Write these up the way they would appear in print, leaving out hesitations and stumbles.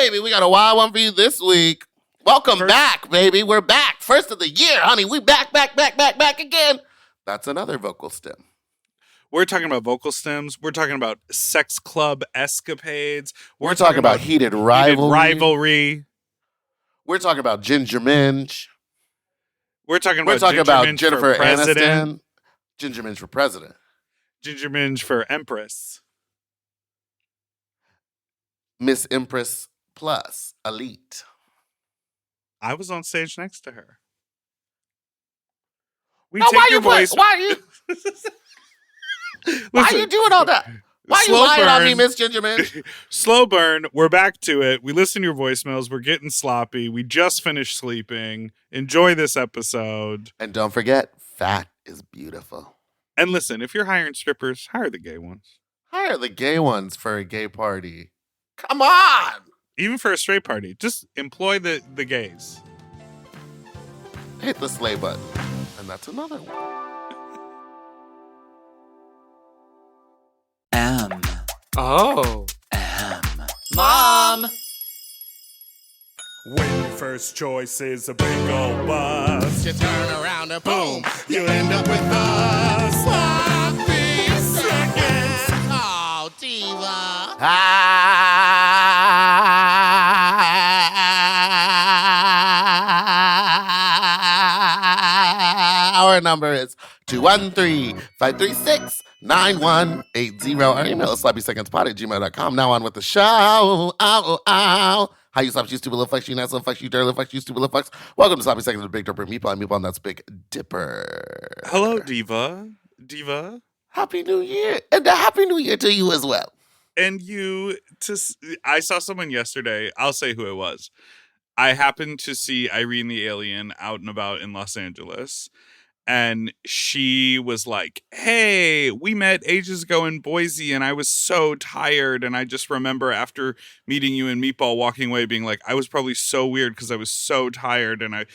baby. We got a wild one for you this week. Welcome back, baby. We're back. First of the year, honey. We back again. That's another vocal stem. We're talking about vocal stems. We're talking about sex club escapades. We're talking about heated rivalry. We're talking about Ginger Minge. We're talking about Jennifer Aniston. Ginger Minge for president. Ginger Minge for empress. Miss Empress Plus Elite. I was on stage next to her. Why are you doing all that? Why are you lying on me, Miss Ginger Minge? Slow burn. We're back to it. We listen to your voicemails. We're getting sloppy. We just finished sleeping. Enjoy this episode. And don't forget, fat is beautiful. And listen, if you're hiring strippers, hire the gay ones. Hire the gay ones for a gay party. Come on! Even for a straight party. Just employ the gays. Hit the slay button. And that's another one. Mom! When your first choice is a big old bus, You turn around and boom, you end up with us. sloppy seconds. Oh, diva. Our number is 213-536-9180. Our email is sloppysecondspot@gmail.com. Now on with the show. How you sloppy, you stupid little fucks, you nice little fucks, you dirty little fucks, you stupid little fucks. Welcome to Sloppy Seconds with Big Dipper and Meatball. And Meatball, and that's Big Dipper. Hello, Diva. Diva. Happy New Year. And a Happy New Year to you as well. And I saw someone yesterday. I'll say who it was. I happened to see Irene the Alien out and about in Los Angeles. And she was like, hey, we met ages ago in Boise and I was so tired. And I just remember after meeting you in Meatball walking away being like, I was probably so weird because I was so tired. And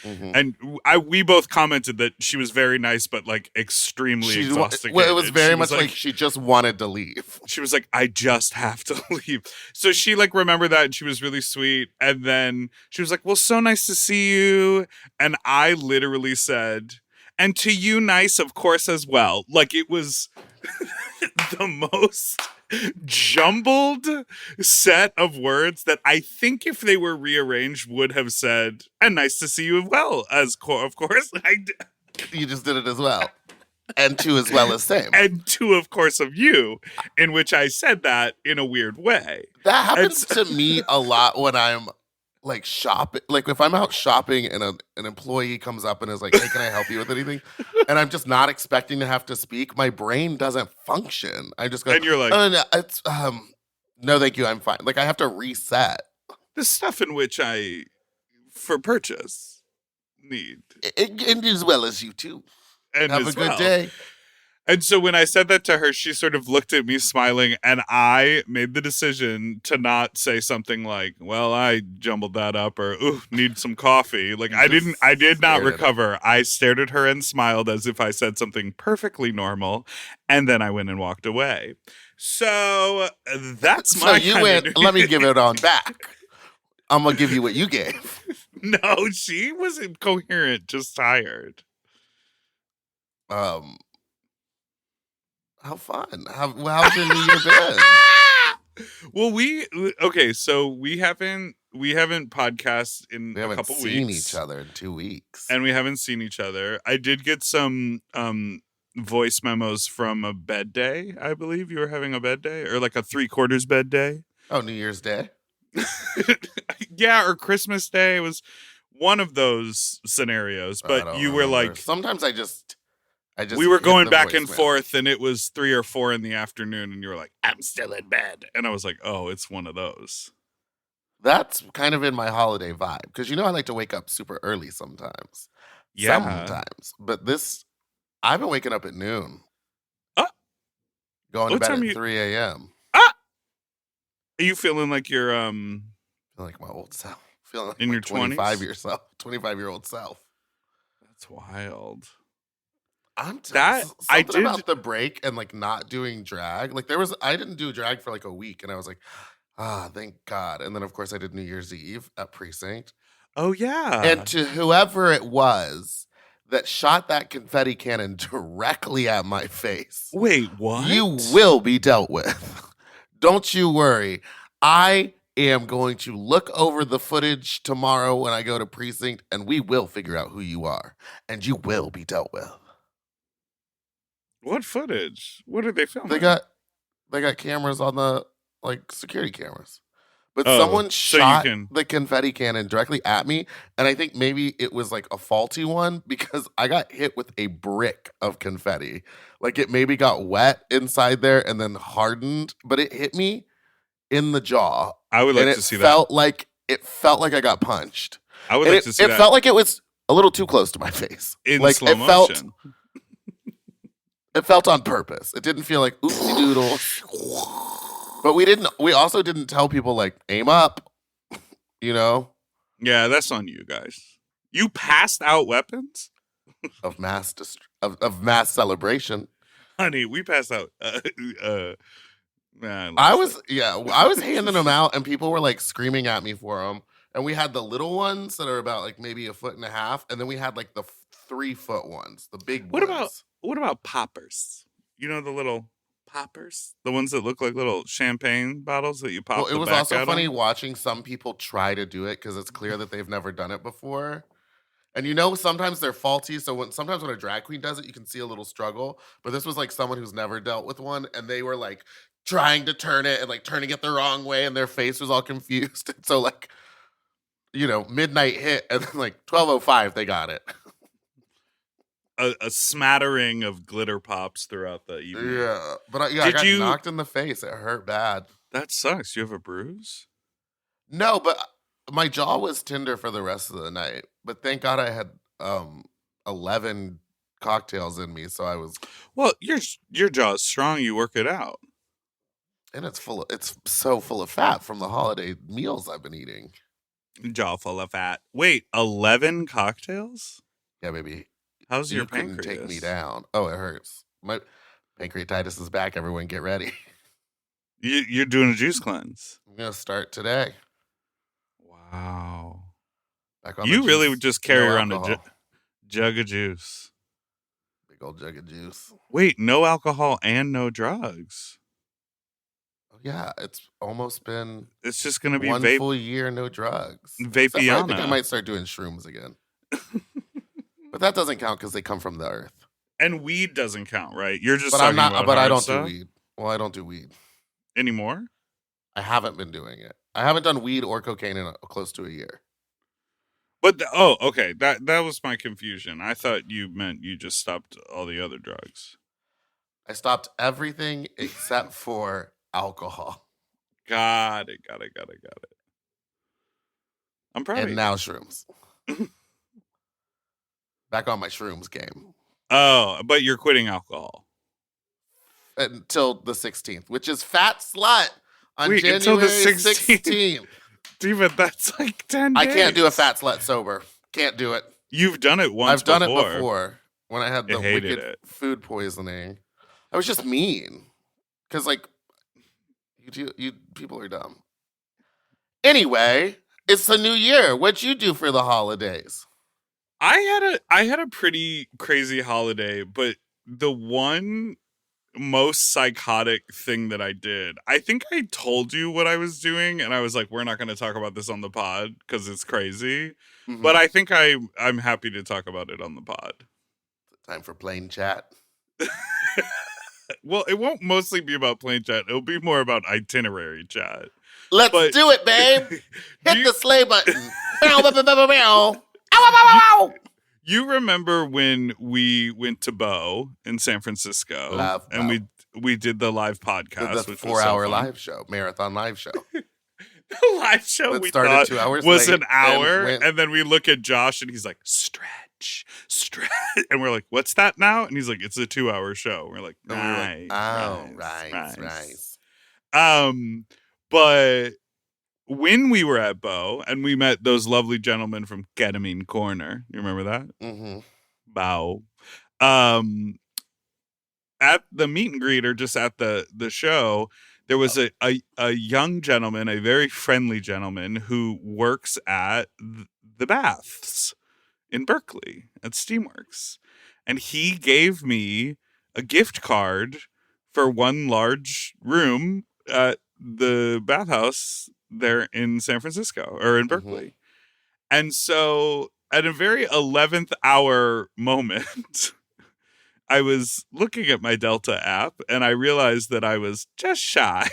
we both commented that she was very nice, but like extremely exhausted. Well, it was very much like she just wanted to leave. She was like, I just have to leave. So she like remembered that and she was really sweet. And then she was like, well, so nice to see you. And I literally said, and to you, nice, of course, as well. Like, it was the most jumbled set of words that I think if they were rearranged would have said, and nice to see you as well, of course. You just did it as well. And two as well as same. And two, of course, of you, in which I said that in a weird way. That happens to me a lot when I'm like shopping, like if I'm out shopping and an employee comes up and is like, hey, can I help you with anything? And I'm just not expecting to have to speak. My brain doesn't function. I just go, and you're like, oh, no, it's, no, thank you. I'm fine. Like I have to reset. The stuff in which I, for purchase, need. And as well as you too. And have a good day. And so when I said that to her, she sort of looked at me smiling, and I made the decision to not say something like, well, I jumbled that up, or, ooh, need some coffee. Like, I did not recover. I stared at her and smiled as if I said something perfectly normal, and then I went and walked away. So that's my let me give it on back. I'm going to give you what you gave. No, she was incoherent, just tired. How fun? How's your New Year been? Well, so we haven't podcasted in a couple weeks. We haven't seen each other in 2 weeks. And we haven't seen each other. I did get some voice memos from a bed day. I believe you were having a bed day, or like a 3/4 bed day. Oh, New Year's Day? Yeah, or Christmas Day. It was one of those scenarios. But you were like, sometimes I just we were going back and forth, and it was 3 or 4 in the afternoon, and you were like, I'm still in bed. And I was like, oh, it's one of those. That's kind of in my holiday vibe. Because I like to wake up super early sometimes. Yeah. Sometimes. But I've been waking up at noon. Going to What bed time at 3 a.m. Are you feeling like you're feeling like my old self. Feeling like in your 20s? 25-year-old self. That's wild. About the break and like not doing drag. Like I didn't do drag for like a week, and I was like, Ah, thank God. And then, of course, I did New Year's Eve at Precinct. Oh, yeah. And to whoever it was that shot that confetti cannon directly at my face, Wait, what? you will be dealt with. Don't you worry. I am going to look over the footage tomorrow when I go to Precinct, and we will figure out who you are, and you will be dealt with. What footage? What are they filming? They got cameras on the security cameras. But Oh, someone so you shot can- the confetti cannon directly at me, and I think maybe it was like a faulty one because I got hit with a brick of confetti. Like it maybe got wet inside there and then hardened, but it hit me in the jaw. I would like and to see it that. felt like I got punched. I would And like to see it that felt like it was a little too close to my face. in Like slow it motion. It felt on purpose. It didn't feel like oopsie doodle. But we also didn't tell people like aim up, you know, Yeah, that's on you guys. You passed out weapons? of mass celebration. Honey, we passed out. I was handing them out and people were like screaming at me for them. And we had the little ones that are about like maybe 1.5 feet, and then we had like the 3-foot ones, the big ones. What about poppers? You know the little poppers, the ones that look like little champagne bottles that you pop. Well, it the was back also out funny on? watching some people try to do it because it's clear that they've never done it before. And sometimes they're faulty. So sometimes when a drag queen does it, you can see a little struggle. But this was like someone who's never dealt with one, and they were like trying to turn it and like turning it the wrong way, and their face was all confused. And so like, midnight hit, and then like 12:05, they got it. A smattering of glitter pops throughout the evening. Yeah, but I got knocked in the face. It hurt bad. That sucks. You have a bruise? No, but my jaw was tender for the rest of the night. But thank God I had 11 cocktails in me, so I was. Well, your jaw's strong. You work it out. And it's so full of fat from the holiday meals I've been eating. Jaw full of fat. Wait, 11 cocktails? Yeah, baby. How's your You couldn't pancreas? take me down. Oh, it hurts. My pancreatitis is back. Everyone get ready. You're doing a juice cleanse. I'm going to start today. Wow. Back on You the really juice, would just carry no around a alcohol. jug of juice. Big old jug of juice. Wait, no alcohol and no drugs. Oh, yeah, it's almost been It's just going to be one full year, no drugs. Except for I think I Vapiana. might start doing shrooms again. But that doesn't count because they come from the earth. And weed doesn't count, right? You're just But talking about I hard don't stuff do weed. Well, I don't do weed. anymore. I haven't been doing it. I haven't done weed or cocaine in close to a year. But okay. That was my confusion. I thought you meant you just stopped all the other drugs. I stopped everything except for alcohol. Got it. I'm proud of And you. now shrooms. Back on my shrooms game. Oh, but you're quitting alcohol. Until the 16th, which is Fat Slut on Wait, January until the 16th. Diva, that's like 10 days. I can't do a Fat Slut sober. Can't do it. You've done it once I've done it before when I had the hated wicked it. food poisoning. I was just mean. Because, like, you people are dumb. Anyway, it's the new year. What'd you do for the holidays? I had a pretty crazy holiday, but the one most psychotic thing that I did, I think I told you what I was doing, and I was like, we're not going to talk about this on the pod because it's crazy. Mhm. But I think I'm happy to talk about it on the pod. Time for plain chat. Well, it won't mostly be about plane chat. It'll be more about itinerary chat. Let's But- do it, babe. Hit You- the sleigh button. Bow, bow, bow, bow, bow. Ow, ow, ow, ow, ow. You remember when we went to Bo in San Francisco, Love and Bo. we did the live podcast, The which was 4-hour so fun. live show, marathon live show. The live show That we started thought 2 hours was late an hour, and went- and then we look at Josh, and he's like, stretch, and we're like, what's that now? And he's like, it's a 2-hour show. We're like, And we were like, nice, nice. But when we were at Bo and we met those lovely gentlemen from Ketamine Corner, you remember that? Mm-hmm. Bow. At the meet and greet or just at the show, There was a young gentleman, a very friendly gentleman, who works at the baths in Berkeley at Steamworks. And he gave me a gift card for one large room at the bathhouse there in San Francisco or in Berkeley. And so at a very 11th hour moment, I was looking at my Delta app and I realized that I was just shy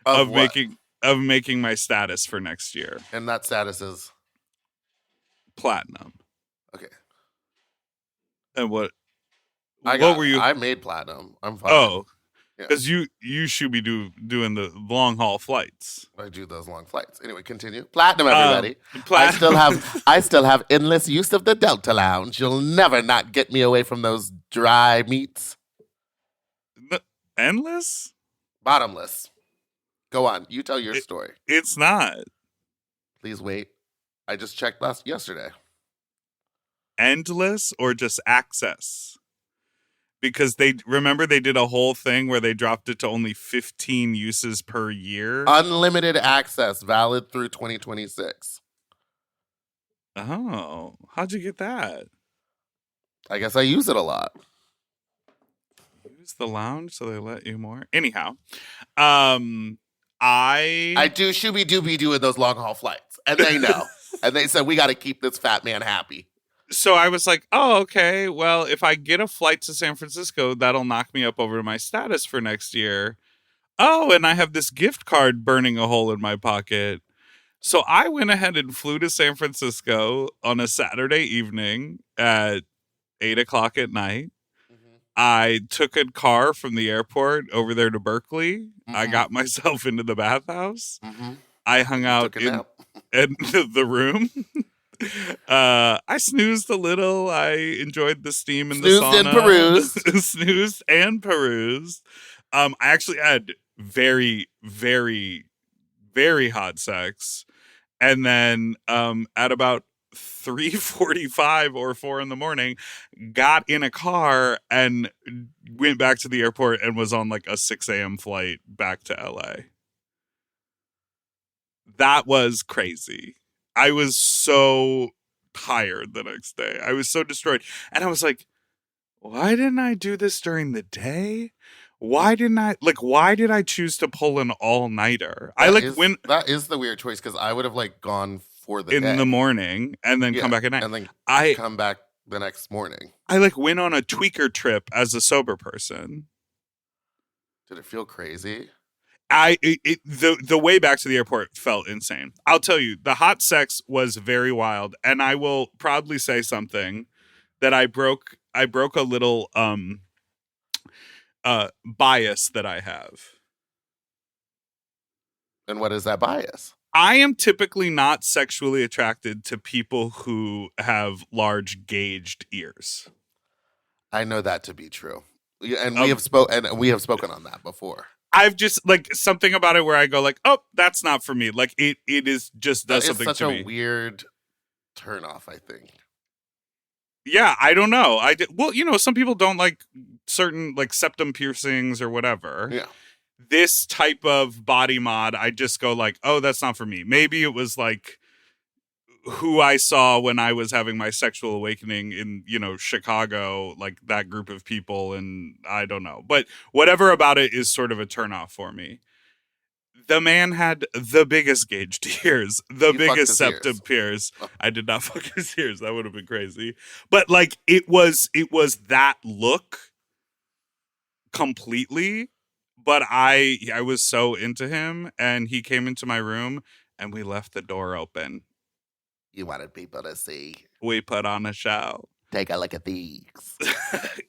of making my status for next year. And that status is platinum. Okay. And what what were you? I made platinum. I'm fine. Oh, because you should be doing the long haul flights. I do those long flights. Anyway, continue. Platinum, everybody. Platinum. I still have endless use of the Delta Lounge. You'll never not get me away from those dry meats. Endless? Bottomless. Go on. You tell your story. It's not. Please wait. I just checked yesterday. Endless or just access? Because they did a whole thing where they dropped it to only 15 uses per year. Unlimited access, valid through 2026. Oh, how'd you get that? I guess I use it a lot. Use the lounge so they let you more. Anyhow, I do shooby dooby doing those long haul flights, and they know, and they said we got to keep this fat man happy. So I was like, oh, okay, well, if I get a flight to San Francisco, that'll knock me up over to my status for next year. Oh, and I have this gift card burning a hole in my pocket. So I went ahead and flew to San Francisco on a Saturday evening at 8:00 at night. I took a car from the airport over there to Berkeley. I got myself into the bathhouse. I hung out in the room. I snoozed a little. I enjoyed the steam in the sauna. Snoozed and perused. I actually had very, very, very hot sex. And then at about 3:45 or 4 in the morning, got in a car and went back to the airport and was on like a 6 a.m. flight back to LA. That was crazy. I was so tired the next day. I was so destroyed. And I was like, why didn't I do this during the day? Why did I choose to pull an all-nighter? That is the weird choice, because I would have gone for the day. In the morning and then come back at night. And then come back the next morning. I went on a tweaker trip as a sober person. Did it feel crazy? The way back to the airport felt insane. I'll tell you, the hot sex was very wild, and I will proudly say something that I broke a little bias that I have. And what is that bias? I am typically not sexually attracted to people who have large gauged ears. I know that to be true. And we have spoken on that before. I've just something about it where I go oh, that's not for me. It is just does something to me. It's such a weird turnoff, I think. Yeah, I don't know. Well, some people don't like certain septum piercings or whatever. Yeah. This type of body mod, I just go oh, that's not for me. Maybe it was who I saw when I was having my sexual awakening in, Chicago, that group of people, and I don't know. But whatever about it is sort of a turnoff for me. The man had the biggest gauged ears, the biggest septum pierce. Oh. I did not fuck his ears. That would have been crazy. But it was that look completely. But I was so into him, and he came into my room, and we left the door open. You wanted people to see. We put on a show. Take a look at these.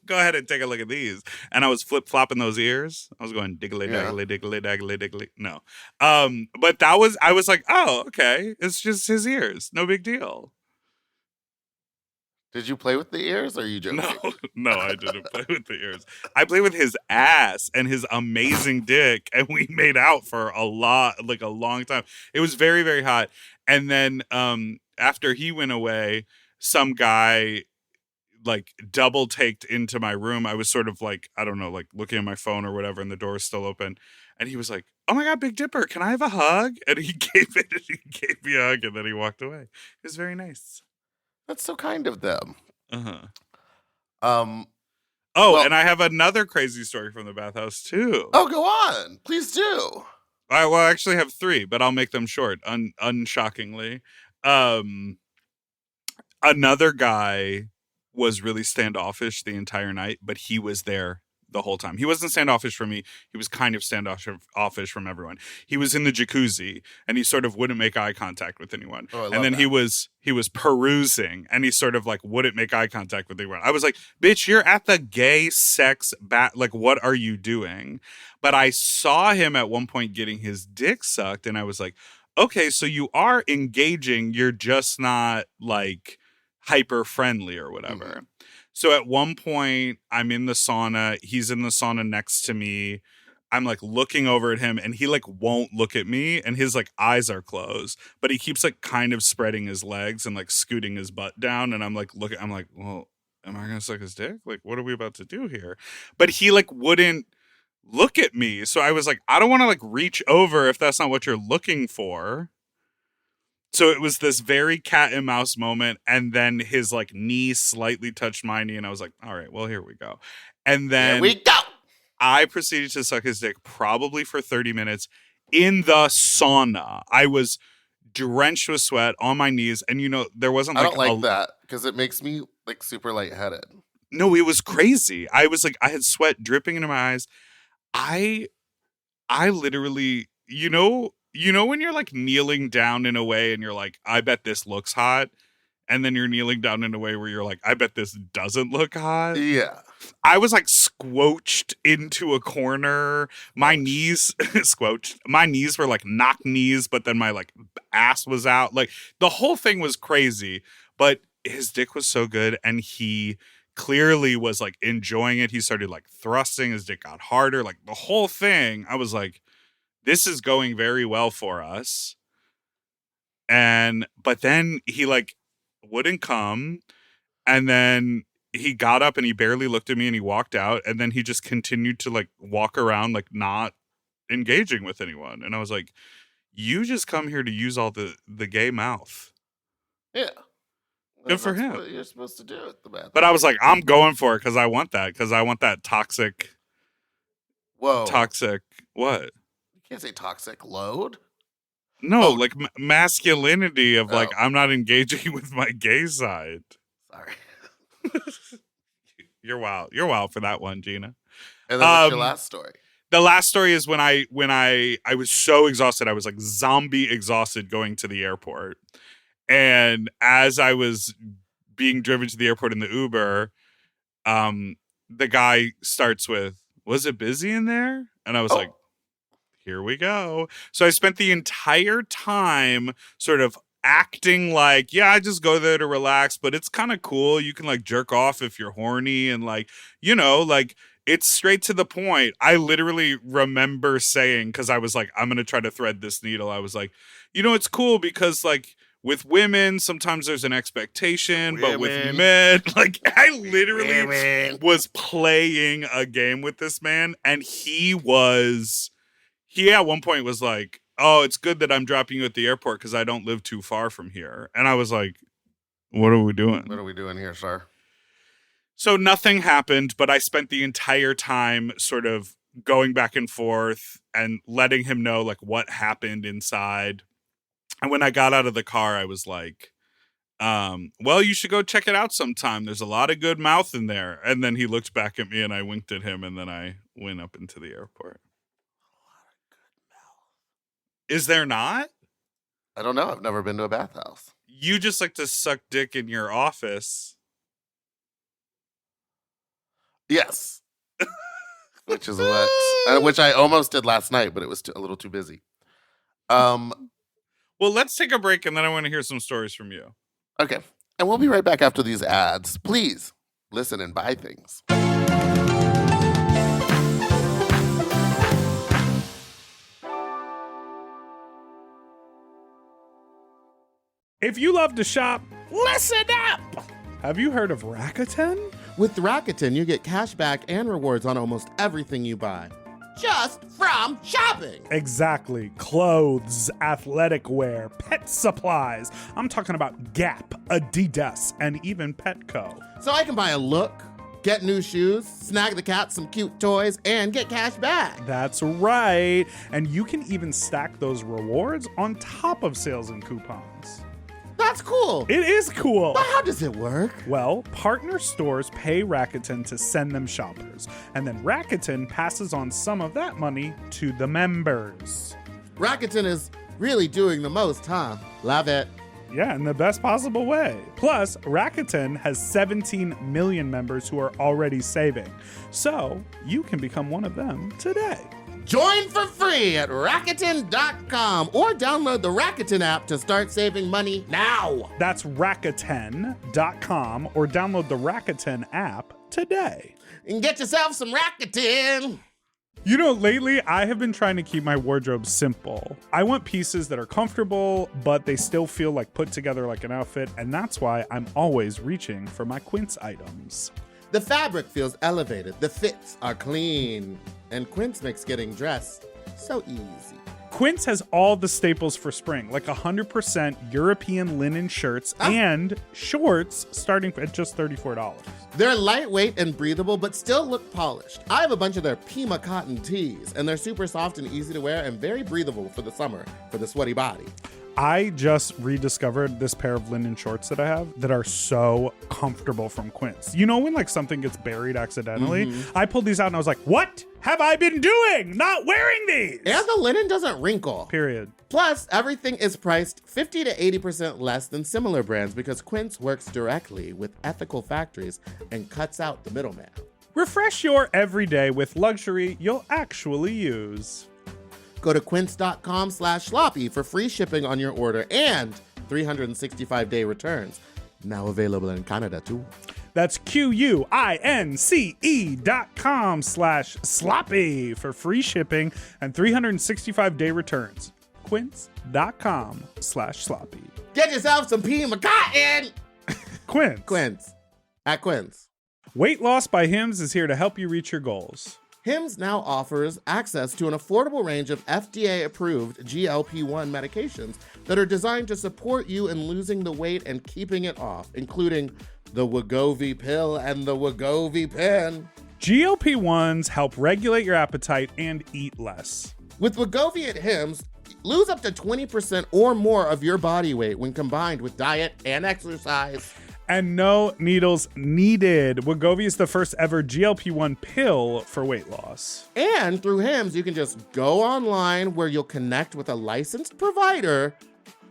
Go ahead and take a look at these. And I was flip-flopping those ears. I was going diggly, daggly, diggly, daggly, diggly. No. But I was oh, okay. It's just his ears. No big deal. Did you play with the ears, or are you joking? No, I didn't play with the ears. I played with his ass and his amazing dick, and we made out for a long time. It was very, very hot. And then after he went away, some guy like double taked into my room. I was sort of like, I don't know, like looking at my phone or whatever, and the door is still open. And he was like, "Oh my God, Big Dipper, can I have a hug?" And he gave me a hug, and then he walked away. It was very nice. That's so kind of them. Uh-huh. Well, And I have another crazy story from the bathhouse too. Oh, go on. Please do. I actually have 3, but I'll make them short, unshockingly. Another guy was really standoffish the entire night, but he was there the whole time. He wasn't standoffish from me. He was kind of standoffish from everyone. He was in the jacuzzi and he sort of wouldn't make eye contact with anyone. Oh, I love and then that. he was perusing and he sort of like wouldn't make eye contact with anyone. I was like, "Bitch, you're at the gay sex like what are you doing?" But I saw him at one point getting his dick sucked and I was like, "Okay, so you are engaging, you're just not like hyper friendly or whatever." Mm-hmm. So at one point, I'm in the sauna. He's in the sauna next to me. I'm like looking over at him and he like won't look at me and his like eyes are closed, but he keeps like kind of spreading his legs and like scooting his butt down. And I'm like, well, am I going to suck his dick? Like, what are we about to do here? But he like wouldn't look at me. So I was like, I don't want to like reach over if that's not what you're looking for. So it was this very cat and mouse moment, and then his like knee slightly touched my knee, and I was like, "All right, well, here we go." And then Here we go. I proceeded to suck his dick probably for 30 minutes in the sauna. I was drenched with sweat on my knees, and there wasn't I like don't like that because it makes me like super lightheaded. No, it was crazy. I was like, I had sweat dripping into my eyes. I literally, when you're like kneeling down in a way and you're like, I bet this looks hot. And then you're kneeling down in a way where you're like, I bet this doesn't look hot. Yeah. I was like squelched into a corner. My knees squelched. My knees were like knock knees, but then my like ass was out. Like the whole thing was crazy, but his dick was so good. And he clearly was like enjoying it. He started like thrusting. His dick got harder. Like the whole thing. I was like, this is going very well for us. But then he like wouldn't come. And then he got up and he barely looked at me and he walked out. And then he just continued to like walk around, like not engaging with anyone. And I was like, you just come here to use all the gay mouth. Yeah. Good for him. What you're supposed to do at the bathroom. But I was like, I'm going for it because I want that. Because I want that toxic. Whoa. Toxic. What? You can't say toxic load. No, like masculinity of like, Oh. I'm not engaging with my gay side. Sorry. You're wild. You're wild for that one, Gina. And then what's your last story? The last story is when I was so exhausted. I was like zombie exhausted going to the airport. And as I was being driven to the airport in the Uber, the guy starts with, "Was it busy in there?" And I was like, here we go. So I spent the entire time sort of acting like, yeah, I just go there to relax, but it's kind of cool. You can like jerk off if you're horny and like, like it's straight to the point. I literally remember saying, because I was like, I'm going to try to thread this needle. I was like, it's cool because like with women, sometimes there's an expectation, but with men, like I literally was playing a game with this man and he at one point was like, "Oh, it's good that I'm dropping you at the airport because I don't live too far from here." And I was like, what are we doing? What are we doing here, sir? So nothing happened, but I spent the entire time sort of going back and forth and letting him know like what happened inside. And when I got out of the car, I was like, well, you should go check it out sometime. There's a lot of good mouth in there. And then he looked back at me and I winked at him and then I went up into the airport. Is there not? I don't know. I've never been to a bathhouse. You just like to suck dick in your office. Yes. Which is which I almost did last night, but it was a little too busy. Well, let's take a break and then I want to hear some stories from you. Okay. And we'll be right back after these ads. Please listen and buy things. If you love to shop, listen up! Have you heard of Rakuten? With Rakuten, you get cash back and rewards on almost everything you buy. Just from shopping. Exactly. Clothes, athletic wear, pet supplies. I'm talking about Gap, Adidas, and even Petco. So I can buy a look, get new shoes, snag the cat some cute toys, and get cash back. That's right. And you can even stack those rewards on top of sales and coupons. That's cool. It is cool. But how does it work? Well, partner stores pay Rakuten to send them shoppers, and then Rakuten passes on some of that money to the members. Rakuten is really doing the most, huh? Love it. Yeah, in the best possible way. Plus, Rakuten has 17 million members who are already saving. So, you can become one of them today. Join for free at Rakuten.com or download the Rakuten app to start saving money now. That's Rakuten.com or download the Rakuten app today. And get yourself some Rakuten. You know, lately I have been trying to keep my wardrobe simple. I want pieces that are comfortable, but they still feel like put together like an outfit, and that's why I'm always reaching for my Quince items. The fabric feels elevated, the fits are clean, and Quince makes getting dressed so easy. Quince has all the staples for spring, like 100% European linen shirts and shorts starting at just $34. They're lightweight and breathable, but still look polished. I have a bunch of their Pima cotton tees, and they're super soft and easy to wear and very breathable for the summer, for the sweaty body. I just rediscovered this pair of linen shorts that I have that are so comfortable from Quince. You know when like something gets buried accidentally? I pulled these out and I was like, what have I been doing? Not wearing these! And the linen doesn't wrinkle. Period. Plus, everything is priced 50 to 80% less than similar brands because Quince works directly with ethical factories and cuts out the middleman. Refresh your everyday with luxury you'll actually use. Go to quince.com/sloppy for free shipping on your order and 365-day returns. Now available in Canada, too. That's QUINCE.com/sloppy for free shipping and 365-day returns. Quince.com/sloppy. Get yourself some Pima cotton! Quince. Quince. At Quince. Weight Loss by Hims is here to help you reach your goals. Hims now offers access to an affordable range of FDA-approved GLP-1 medications that are designed to support you in losing the weight and keeping it off, including the Wegovy pill and the Wegovy pen. GLP-1s help regulate your appetite and eat less. With Wegovy at Hims, lose up to 20% or more of your body weight when combined with diet and exercise. And no needles needed. Wegovy is the first ever GLP-1 pill for weight loss. And through Hims, you can just go online where you'll connect with a licensed provider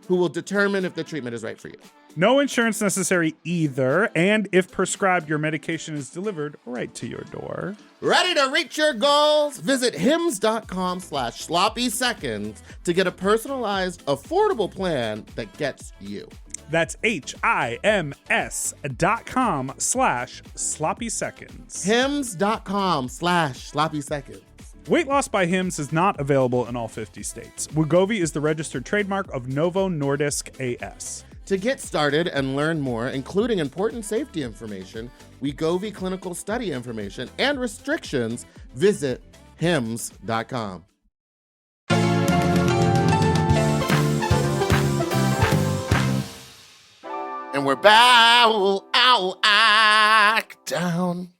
who will determine if the treatment is right for you. No insurance necessary either. And if prescribed, your medication is delivered right to your door. Ready to reach your goals? Visit hims.com/sloppy seconds to get a personalized, affordable plan that gets you. That's HIMS.com/sloppy seconds. Hims.com/sloppy seconds. Weight Loss by Hims is not available in all 50 states. Wegovy is the registered trademark of Novo Nordisk AS. To get started and learn more, including important safety information, Wegovy clinical study information, and restrictions, visit hims.com. And we're bow down.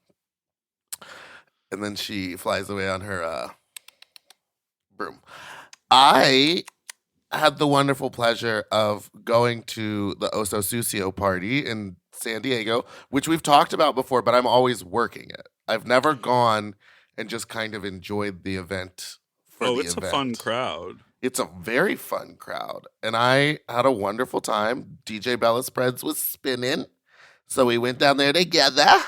And then she flies away on her broom. I had the wonderful pleasure of going to the Oso Sucio party in San Diego, which we've talked about before, but I'm always working it. I've never gone and just kind of enjoyed the event for the it's event. a fun crowd. It's a very fun crowd. And I had a wonderful time. DJ Bella Spreads was spinning. So we went down there together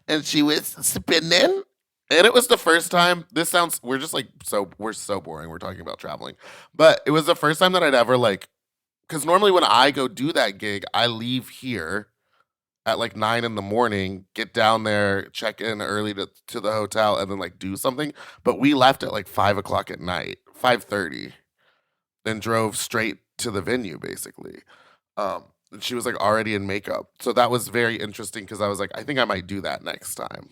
and she was spinning. And it was the first time, we're so boring. We're talking about traveling. But it was the first time that I'd ever because normally when I go do that gig, I leave here at 9 a.m, get down there, check in early to the hotel, and then do something. But we left at 5 o'clock at night, 5:30, then drove straight to the venue basically. And she was like already in makeup. So that was very interesting because I was like, I think I might do that next time.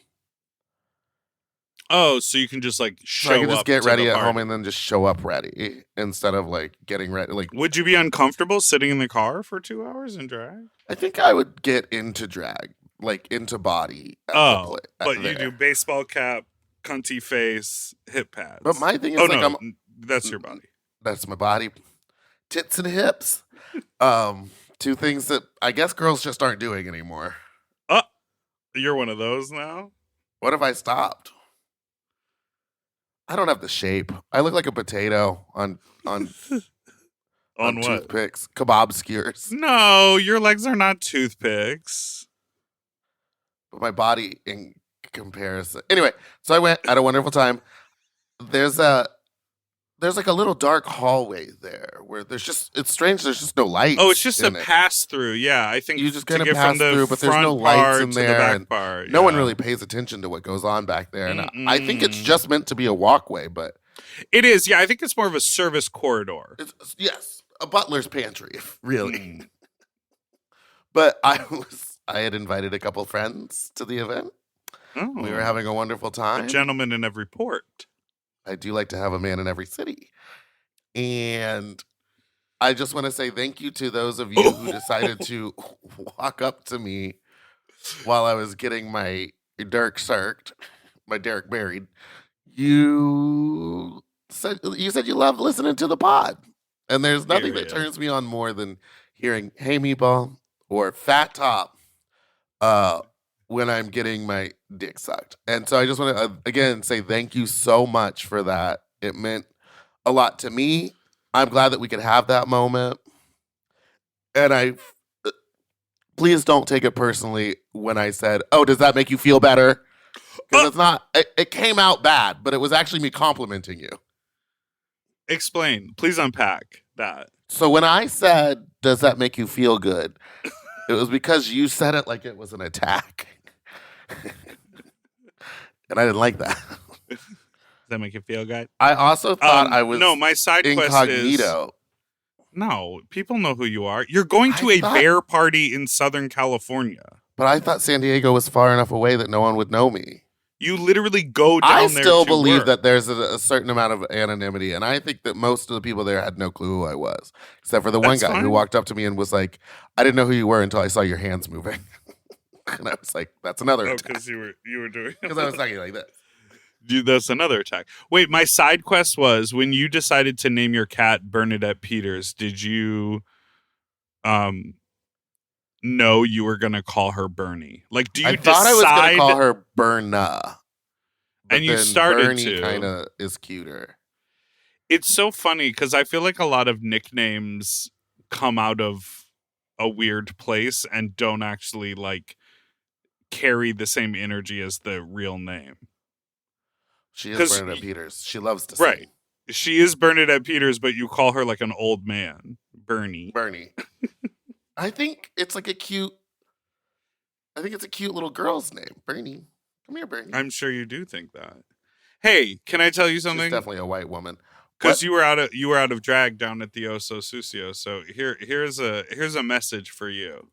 Oh, so you can just like show So I could just up get to ready the at home party. and then just show up ready instead of like getting ready. Like, Would you be uncomfortable sitting in the car for 2 hours in drag? I think I would get into drag, like into body at the Oh, play but you there. do baseball cap, cunty face, hip pads. But my thing is oh like no, that's your body. That's my body, tits and hips. Two things that I guess girls just aren't doing anymore. Oh, you're one of those now? What if I stopped? I don't have the shape. I look like a potato on On what? toothpicks, kebab skewers. No, your legs are not toothpicks. But my body in comparison. Anyway, so I went, had a wonderful time. There's like a little dark hallway there where it's strange. There's just no lights. Oh, it's just a in it. pass through. Yeah, I think You just to kind of get pass from the through, but there's front no lights part in to there. the back and part. No one yeah. really pays attention to what goes on back there. And I think it's Mm-mm. just meant to be a walkway, but It is. Yeah, I think it's more of a service corridor. yes, a butler's pantry, really. Mm. But I had invited a couple friends to the event. Oh, We were having a wonderful a time. gentleman in every port. I do like to have a man in every city. And I just want to say thank you to those of you who decided to walk up to me while I was getting my Derek buried. You said you love listening to the pod. And there's nothing that Period. turns me on more than hearing "Hey Meatball" or "Fat Top" when I'm getting my dick sucked. And so I just want to again say thank you so much for that. It meant a lot to me. I'm glad that we could have that moment. And please don't take it personally when I said, "Oh, does that make you feel better?" Because it's not. It came out bad, but it was actually me complimenting you. Explain. Please unpack that. So when I said, "Does that make you feel good?" It was because you said it like it was an attack. And I didn't like that. Does that make you feel good? I also thought I was no. My side quest is incognito. no. People know who you are. You're going to I a thought- bear party in Southern California. But I thought San Diego was far enough away that no one would know me. You literally go down I there. still to believe work. that there's a certain amount of anonymity, and I think that most of the people there had no clue who I was, except for the one That's guy who fine. walked up to me and was like, "I didn't know who you were until I saw your hands moving," and I was like, "That's another Oh, attack," because you were doing. because I was talking like this. Dude, that's another attack. Wait, my side quest was when you decided to name your cat Bernadette Peters. Did you, know you were gonna call her Bernie? Like, do you I thought I was going to decide- call her Berna, but And you then started Bernie to. kind of is cuter. It's so funny because I feel like a lot of nicknames come out of a weird place and don't actually like carry the same energy as the real name. She is 'Cause Bernadette Peters. She loves to sing. Right. She is Bernadette Peters, but you call her like an old man, Bernie. Bernie. I think it's like a cute little girl's name. Bernie. Come here, Bernie. I'm sure you do think that. Hey, can I tell you She's something? definitely a white woman. Because you were out of drag down at the Oso Sucio. So here's a message for you.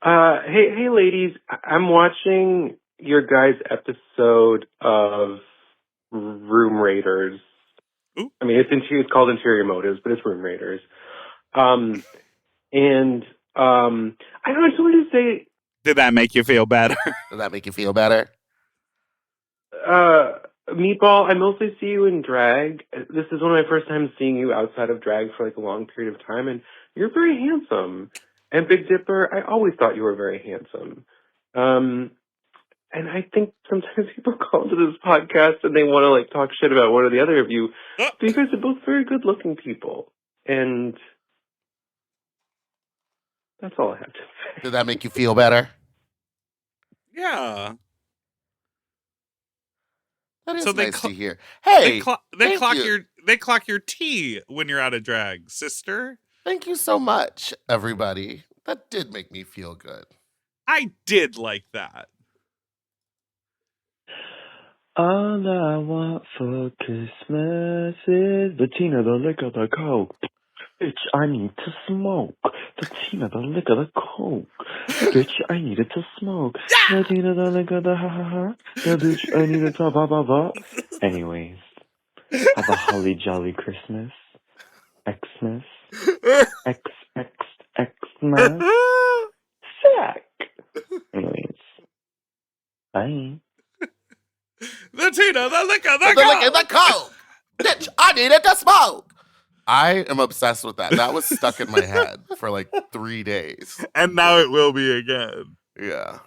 Hey, ladies. I'm watching your guys' episode of Room Raiders. Ooh. I mean, it's called Interior Motives, but it's Room Raiders. And I don't know. I just wanted to say, Did that make you feel better? Does that make you feel better? Meatball, I mostly see you in drag. This is one of my first times seeing you outside of drag for like a long period of time, and you're very handsome. And Big Dipper, I always thought you were very handsome. And I think sometimes people call into this podcast and they want to like talk shit about one or the other of you. But you guys are both very good looking people. And that's all I have to say. Did that make you feel better? Yeah. That is So they nice cl- to hear. Hey, They thank clock your tea when you're out of drag, sister. thank you so much, everybody. That did make me feel good. I did like that. All I want for Christmas is Bettina, the liquor, the coke. Bitch, I need to smoke. the Tina, the liquor, the coke. Bitch, I needed to smoke. The Tina, the liquor, the ha. The bitch, I needed to ba. Anyways, have a holly jolly Christmas. Xmas. Xmas. Sack. Anyways, bye. The Tina, the liquor, the The liquor, coke. the coke. Bitch, I needed to smoke. I am obsessed with that. That was stuck in my head for like 3 days. And now it will be again. Yeah.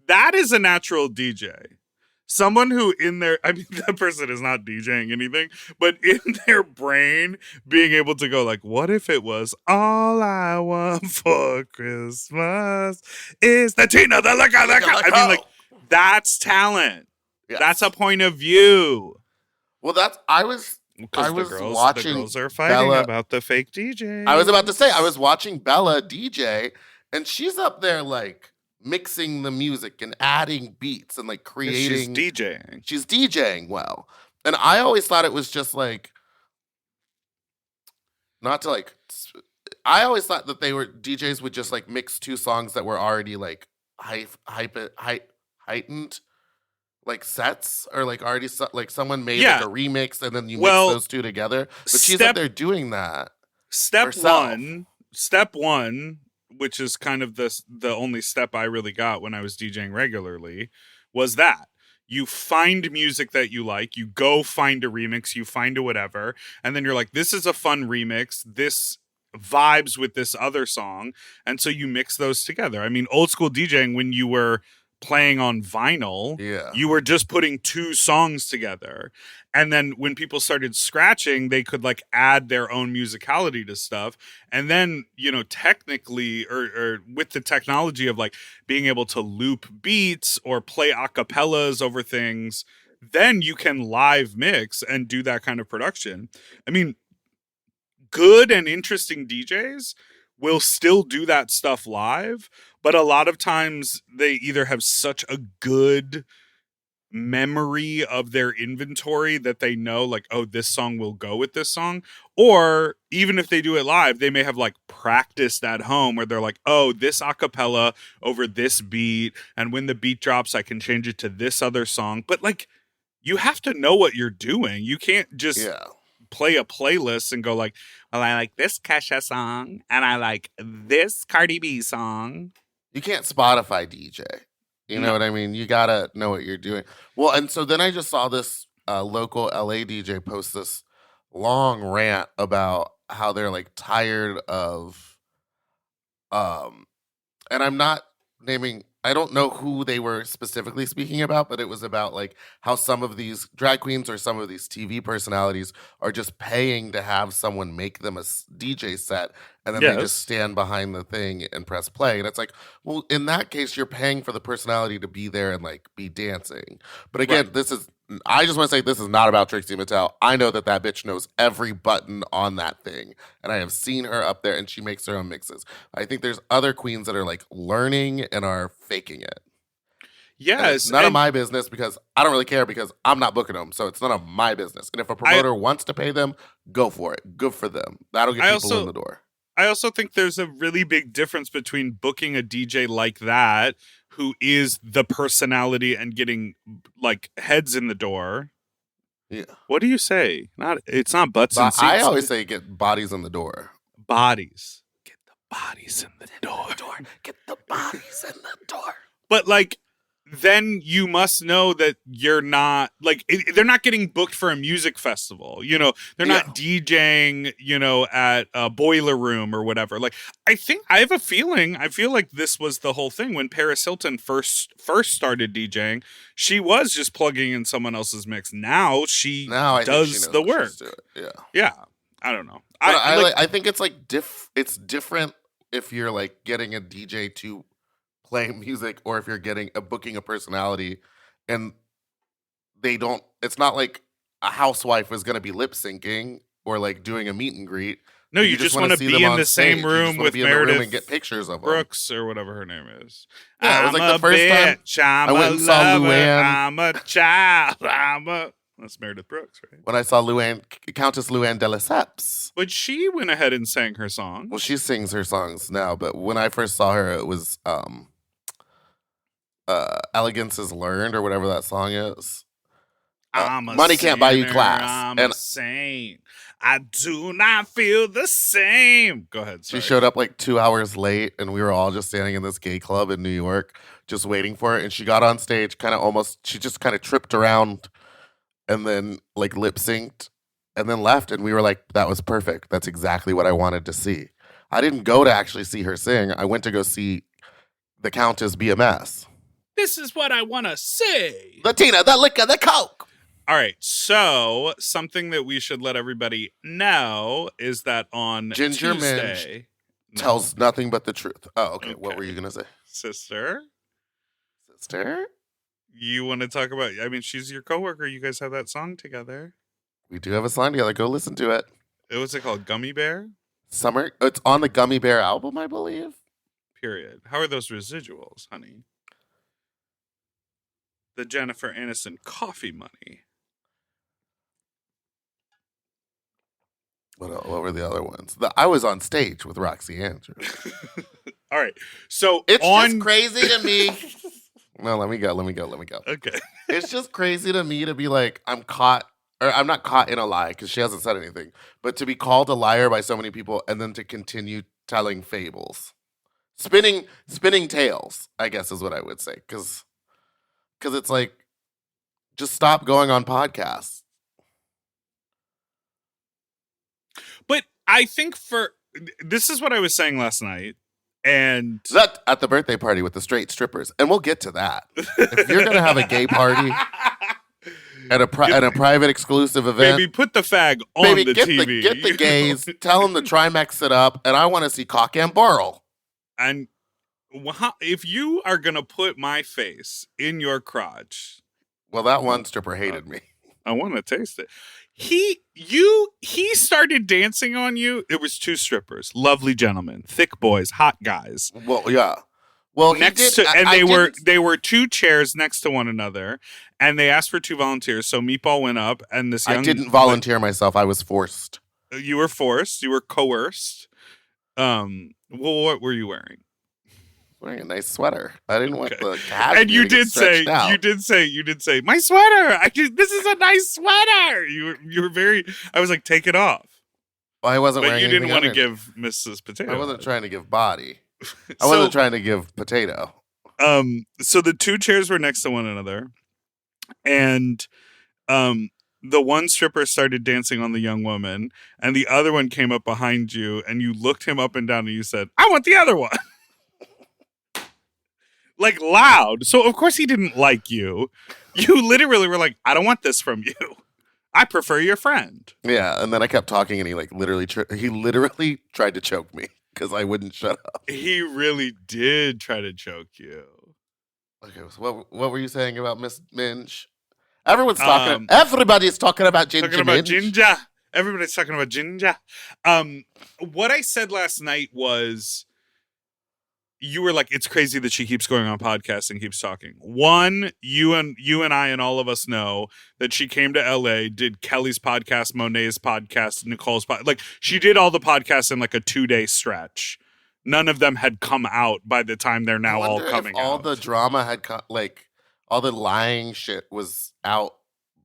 That is a natural DJ. Someone who that person is not DJing anything, but in their brain being able to go like, what if it was all I want for Christmas is the Tina, the liquor, the coke. I mean, like, that's talent. Yes. That's a point of view. Well, I was watching the girls are fighting Bella about the fake DJ. I was about to say, I was watching Bella DJ, and she's up there like mixing the music and adding beats and like creating. She's DJing. She's DJing well. And I always thought it was just like, not to like, I always thought that DJs would just like mix two songs that were already like heightened. Like sets or like already like someone made like a remix and then you mix those two together. But she's up there doing that. Step one, which is kind of the only step I really got when I was DJing regularly, was that you find music that you like, you go find a remix, you find a whatever, and then you're like, this is a fun remix, this vibes with this other song, and so you mix those together. I mean, old school DJing, when you were playing on vinyl, you were just putting two songs together. And then when people started scratching, they could like add their own musicality to stuff. And then, you know, technically or with the technology of like being able to loop beats or play acapellas over things, then you can live mix and do that kind of production. I mean, good and interesting DJs will still do that stuff live, but a lot of times they either have such a good memory of their inventory that they know like, oh, this song will go with this song. Or even if they do it live, they may have like practiced at home where they're like, oh, this acapella over this beat. And when the beat drops, I can change it to this other song. But like, you have to know what you're doing. You can't just play a playlist and go like, well, I like this Kesha song and I like this Cardi B song. You can't Spotify DJ. You know what I mean? You gotta know what you're doing. Well, and so then I just saw this local LA DJ post this long rant about how they're like tired of, and I'm not naming, I don't know who they were specifically speaking about, but it was about like how some of these drag queens or some of these TV personalities are just paying to have someone make them a DJ set, and then they just stand behind the thing and press play. And it's like, well, in that case, you're paying for the personality to be there and like be dancing. But again, I just want to say this is not about Trixie Mattel. I know that bitch knows every button on that thing. And I have seen her up there and she makes her own mixes. I think there's other queens that are like learning and are faking it. Yes. It's none of my business because I don't really care because I'm not booking them. So it's none of my business. And if a promoter wants to pay them, go for it. Good for them. That'll get people in the door. I also think there's a really big difference between booking a DJ like that, who is the personality and getting like heads in the door. Yeah. What do you say? It's not butts and seats. I always say get bodies in the door. Bodies. Get the bodies in the door. Get the bodies in the door. But like, then you must know that you're not like they're not getting booked for a music festival. You know, they're not DJing, you know, at a Boiler Room or whatever. Like, I feel like this was the whole thing when Paris Hilton first started DJing. She was just plugging in someone else's mix. Now she does the work. Yeah. I don't know. I think it's like it's different if you're like getting a DJ to playing music or if you're booking a personality and it's not like a housewife is going to be lip syncing or like doing a meet and greet. No, you just want to be in the same room with Meredith and get pictures of Brooks or whatever her name is. Yeah, it was like the first time I went and saw Luann. I'm a child. That's Meredith Brooks, right? When I saw Countess Luann de Lesseps. But she went ahead and sang her song. Well, she sings her songs now, but when I first saw her, it was Elegance is Learned or whatever that song is. Money can't buy you class. I'm a saint. I do not feel the same. Go ahead. Sorry. She showed up like 2 hours late, and we were all just standing in this gay club in New York, just waiting for it. And she got on stage, she just kind of tripped around, and then like lip synced, and then left. And we were like, "That was perfect. That's exactly what I wanted to see." I didn't go to actually see her sing. I went to go see the Countess BMS. This is what I want to say. The Tina, the liquor, the Coke. All right, so something that we should let everybody know is that on Ginger Tuesday... tells nothing but the truth. Oh, okay. What were you going to say? Sister? You want to talk about... I mean, she's your coworker. You guys have that song together. We do have a song together. Go listen to it. What's it called? Gummy Bear? Summer. It's on the Gummy Bear album, I believe. Period. How are those residuals, honey? The Jennifer Aniston coffee money. What were the other ones? I was on stage with Roxy Andrews. All right. So it's just crazy to me. No, let me go. Okay. It's just crazy to me to be like, I'm not caught in a lie because she hasn't said anything, but to be called a liar by so many people and then to continue telling fables. Spinning tales, I guess is what I would say. Because it's like, just stop going on podcasts. But I think this is what I was saying last night, and that at the birthday party with the straight strippers, and we'll get to that. If you're gonna have a gay party at a private exclusive event, baby, put the fag on the TV. Get the gays, tell them to Trimex it up, and I want to see cock and barrel. And if you are gonna put my face in your crotch, well, that one stripper hated me. I want to taste it. He started dancing on you. It was two strippers, lovely gentlemen, thick boys, hot guys. Well, yeah. Well, they were two chairs next to one another, and they asked for two volunteers. So Meatball went up, and I didn't volunteer myself. I was forced. You were forced. You were coerced. Well, what were you wearing? Wearing a nice sweater. I didn't want the calves. And you did say, my sweater. This is a nice sweater. You were very. I was like, take it off. Well, I wasn't. But wearing you didn't want to underneath. give Mrs. Potato. I wasn't trying to give body. I wasn't trying to give potato. So the two chairs were next to one another, and the one stripper started dancing on the young woman, and the other one came up behind you, and you looked him up and down, and you said, "I want the other one." Like loud. So of course he didn't like you. You literally were like, I don't want this from you. I prefer your friend. Yeah, and then I kept talking, and he like literally tried to choke me because I wouldn't shut up. He really did try to choke you. Okay, so what were you saying about Miss Minge? Everybody's talking about Ginger Minge. Ginger. Everybody's talking about Ginger. What I said last night was, you were like, it's crazy that she keeps going on podcasts and keeps talking. One, you and I and all of us know that she came to LA, did Kelly's podcast, Monet's podcast, Nicole's podcast. Like, she did all the podcasts in like a 2-day stretch. None of them had come out by the time they're now all coming out. All the drama had all the lying shit was out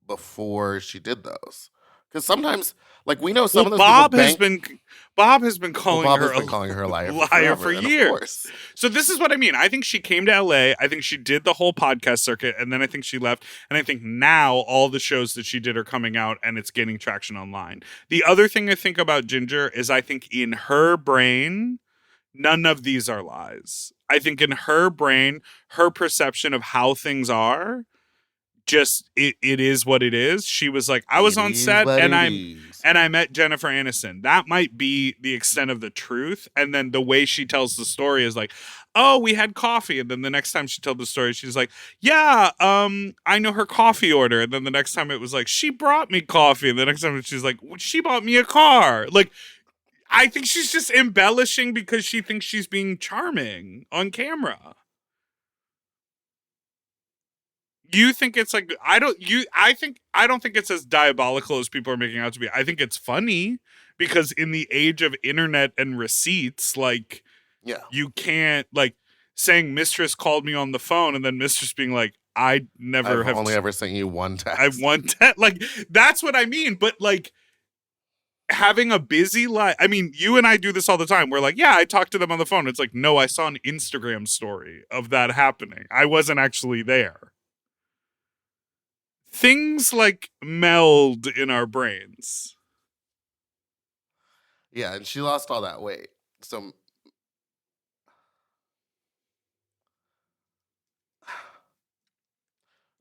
before she did those. Because sometimes, like, we know some of those people Bob has been calling her a liar for years. So this is what I mean. I think she came to LA. I think she did the whole podcast circuit, and then I think she left. And I think now all the shows that she did are coming out, and it's gaining traction online. The other thing I think about Ginger is I think in her brain, none of these are lies. I think in her brain, her perception of how things are, just it is what it is. She was like, I was on set and I met Jennifer Aniston. That might be the extent of the truth. And then the way she tells the story is like, oh, we had coffee. And then the next time she told the story, she's like, yeah, I know her coffee order. And then the next time it was like, she brought me coffee. And the next time she's like, she bought me a car. Like, I think she's just embellishing because she thinks she's being charming on camera. You think it's like I don't think it's as diabolical as people are making out to be. I think it's funny because in the age of internet and receipts, like Yeah. you can't like saying mistress called me on the phone and then mistress being like, I never I've have only ever sent you one text. I want that. Like that's what I mean. But like having a busy life. I mean, you and I do this all the time. We're like, yeah, I talked to them on the phone. It's like, no, I saw an Instagram story of that happening. I wasn't actually there. Things like meld in our brains. Yeah, and she lost all that weight. So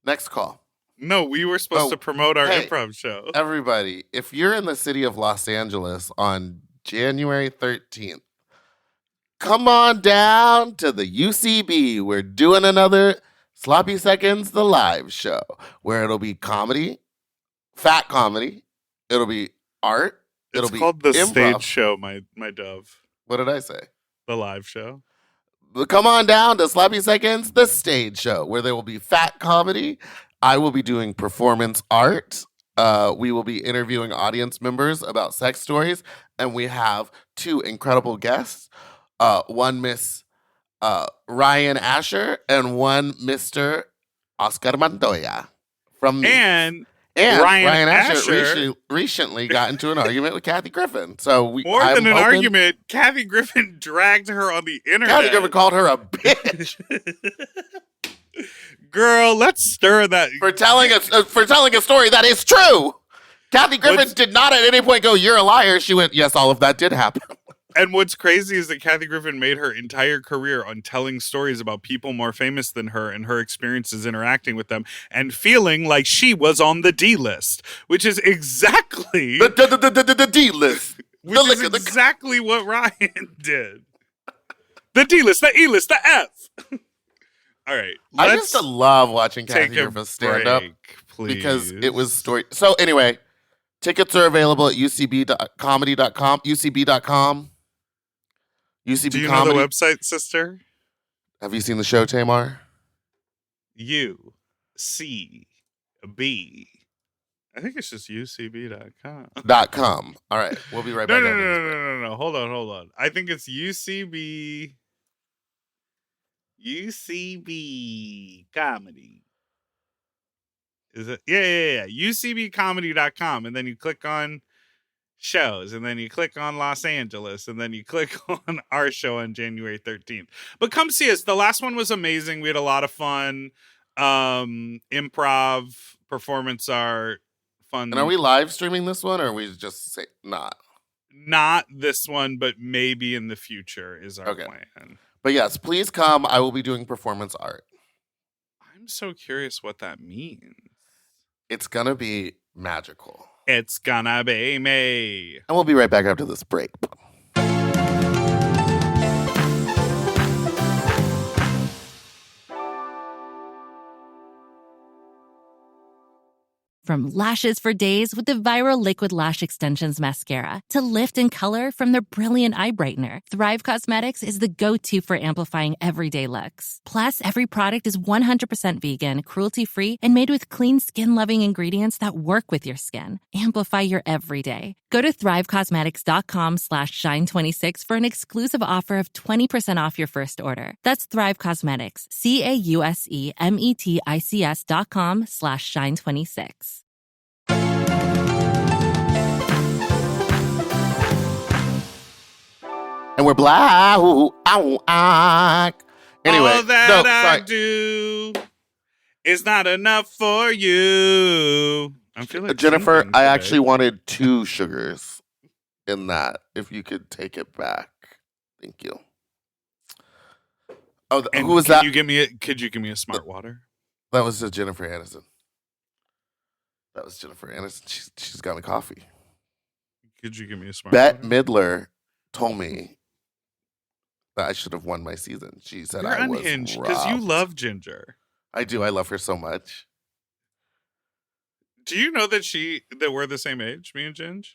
next call. No, we were supposed to promote our improv show. Everybody, if you're in the city of Los Angeles on January 13th, come on down to the UCB. We're doing another Sloppy Seconds, the live show, where it'll be comedy, fat comedy. It'll be art. It's It'll called be the improv. stage show, my dove. What did I say? The live show. Come on down to Sloppy Seconds, the stage show, where there will be fat comedy. I will be doing performance art. We will be interviewing audience members about sex stories. And we have two incredible guests. One Miss Ryan Asher and one Mr. Oscar Montoya from me. And Ryan Asher recently got into an argument with Kathy Griffin. So I'm than an argument, Kathy Griffin dragged her on the internet. Kathy Griffin called her a bitch. Girl, let's stir that for telling a story that is true. Kathy Griffin did not at any point go, "You're a liar." She went, "Yes, all of that did happen." And what's crazy is that Kathy Griffin made her entire career on telling stories about people more famous than her and her experiences interacting with them and feeling like she was on the D list, which is exactly the D list. Which is exactly what Ryan did. The D list, the E list, the F. All right. I used to love watching Kathy Griffin stand up because it was story. So anyway, tickets are available at ucbcomedy.com, ucb.com. UCB Do you Comedy. know the website, sister? Have you seen the show, Tamar? UCB. I think it's just ucb.com. .com. All right. We'll be right back. No. Hold on. I think it's UCB Comedy. Is it? Yeah. UCBcomedy.com. And then you click on shows, and then you click on Los Angeles, and then you click on our show on January 13th. But come see us. The last one was amazing. We had a lot of fun. Improv, performance art, fun. And are we live streaming this one, or are we just say not? Not this one, but maybe in the future is our plan. But yes, please come. I will be doing performance art. I'm so curious what that means. It's gonna be magical. It's gonna be me. And we'll be right back after this break. From lashes for days with the viral Liquid Lash Extensions Mascara to lift and color from their brilliant eye brightener, Thrive Cosmetics is the go-to for amplifying everyday looks. Plus, every product is 100% vegan, cruelty-free, and made with clean, skin-loving ingredients that work with your skin. Amplify your everyday. Go to thrivecosmetics.com/shine26 for an exclusive offer of 20% off your first order. That's Thrive Cosmetics, CAUSEMETICS.com/shine26. And we're black. Anyway, all that I do is not enough for you. I'm feeling Jennifer, I actually wanted 2 sugars in that. If you could take it back, thank you. Oh, who was that? Could you give me a smart water? That was Jennifer Aniston. She's got me coffee. Could you give me a smart Bette water? Midler told me that I should have won my season. She said I was unhinged because you love Ginger. I do. I love her so much. Do you know that we're the same age, me and Ginge?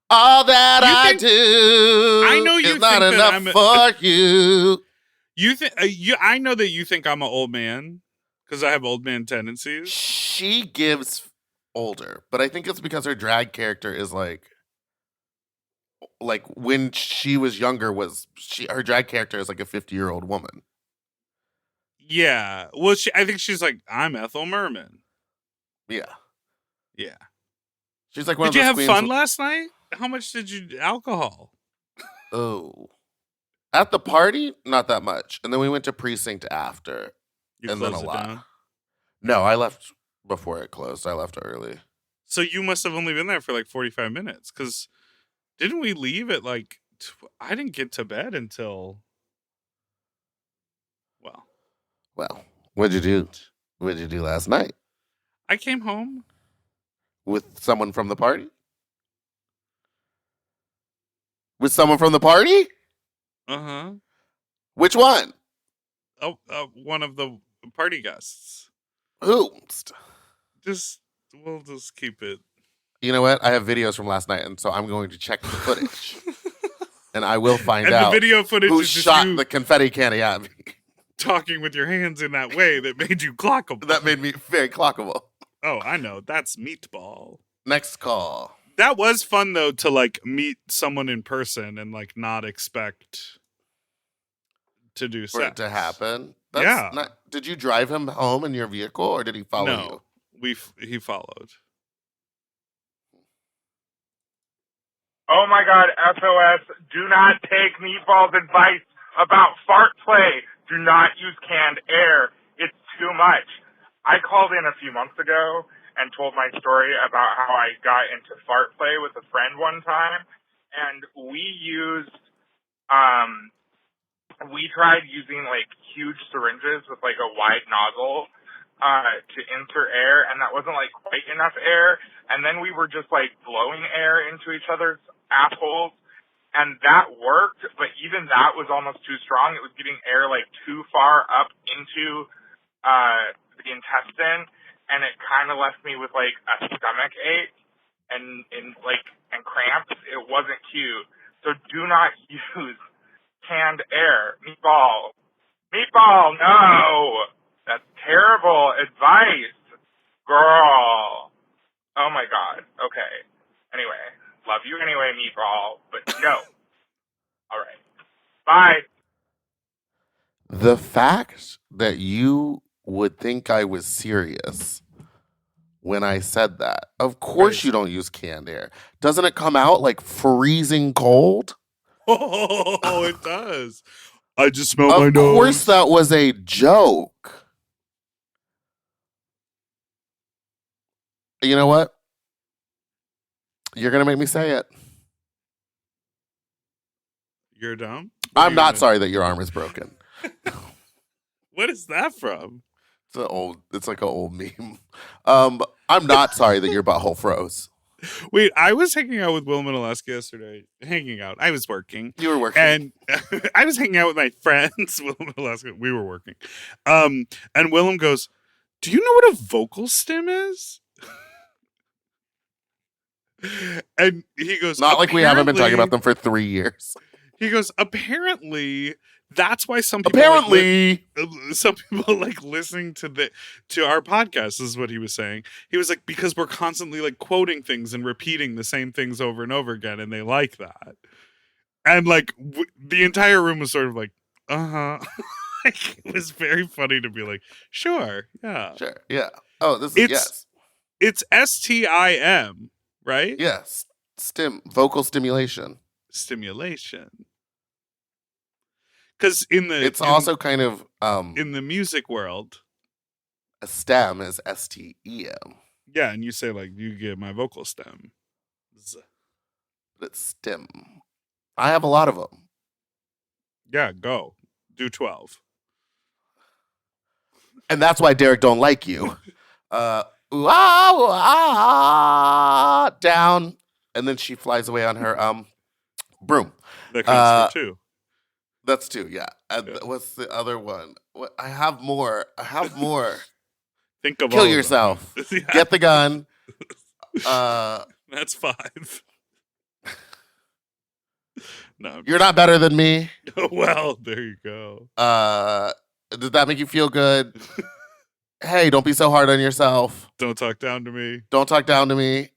All that I do I know you is not think that enough for you. You think I know that you think I'm an old man because I have old man tendencies. She gives older, but I think it's because her drag character is like when she was younger her drag character is like a 50-year-old woman. Yeah. Well, I think she's like, I'm Ethel Merman. Yeah. Yeah. She's like one Did of you those have queens fun last night? How much did you alcohol? Oh. At the party, not that much. And then we went to precinct after. You and then a closed it lot. down? No, I left before it closed. I left early. So you must have only been there for like 45 minutes because didn't we leave at like, I didn't get to bed until, Well, what'd you do? What'd you do last night? I came home. With someone from the party? With someone from the party? Uh-huh. Which one? Oh, one of the party guests. Who? We'll just keep it. You know what? I have videos from last night, and so I'm going to check the footage. And I will find And out the video footage who is just shot you the confetti candy at me. talking with your hands in that way that made you clockable. That made me very clockable. Oh, I know. That's Meatball. Next call. That was fun, though, to, like, meet someone in person and, like, not expect to do For sex. it to happen. Yeah. Did you drive him home in your vehicle, or did he follow you? He followed. Oh my God, SOS, do not take Meatball's advice about fart play. Do not use canned air. It's too much. I called in a few months ago and told my story about how I got into fart play with a friend one time, and we tried using like huge syringes with like a wide nozzle to insert air, and that wasn't like quite enough air, and then we were just like blowing air into each other's assholes, and that worked, but even that was almost too strong. It was getting air like too far up into the intestine, and it kind of left me with like a stomach ache and cramps. It wasn't cute. So do not use canned air. Meatball, no, that's terrible advice, girl. Oh my God. Okay. Anyway, love you anyway, Meatball, but no. All right. Bye. The fact that you would think I was serious when I said that. Of course you don't use canned air. Doesn't it come out like freezing cold? Oh, it does. I just smelled my Of nose. course that was a joke. You know what? You're going to make me say it. You're dumb? I'm not sorry that your arm is broken. What is that from? It's like an old meme. I'm not sorry that your butthole froze. Wait, I was hanging out with Willem and Alaska yesterday. I was working. You were working. And I was hanging out with my friends, Willem and Alaska. We were working. And Willem goes, do you know what a vocal stim is? And he goes, not like we haven't been talking about them for 3 years. He goes, apparently that's why some people like listening to our podcast is what he was saying. He was like, because we're constantly like quoting things and repeating the same things over and over again, and they like that. And like the entire room was sort of like, like, it was very funny to be like, sure, yeah. Oh, yes. It's STIM, right? Yes. Vocal stimulation. Because it's also kind of in the music world, a stem is STEM. Yeah, and you say like, you get my vocal stem. But it's stem. I have a lot of them. Yeah, go do 12. And that's why Derek don't like you. Down, and then she flies away on her broom. That counts for 2. That's 2, yeah. What's the other one? I have more. Think of Kill all of yourself. them. Yeah. Get the gun. That's 5. No. You're not better than me. Well, there you go. Did that make you feel good? Hey, don't be so hard on yourself. Don't talk down to me. Don't talk down to me.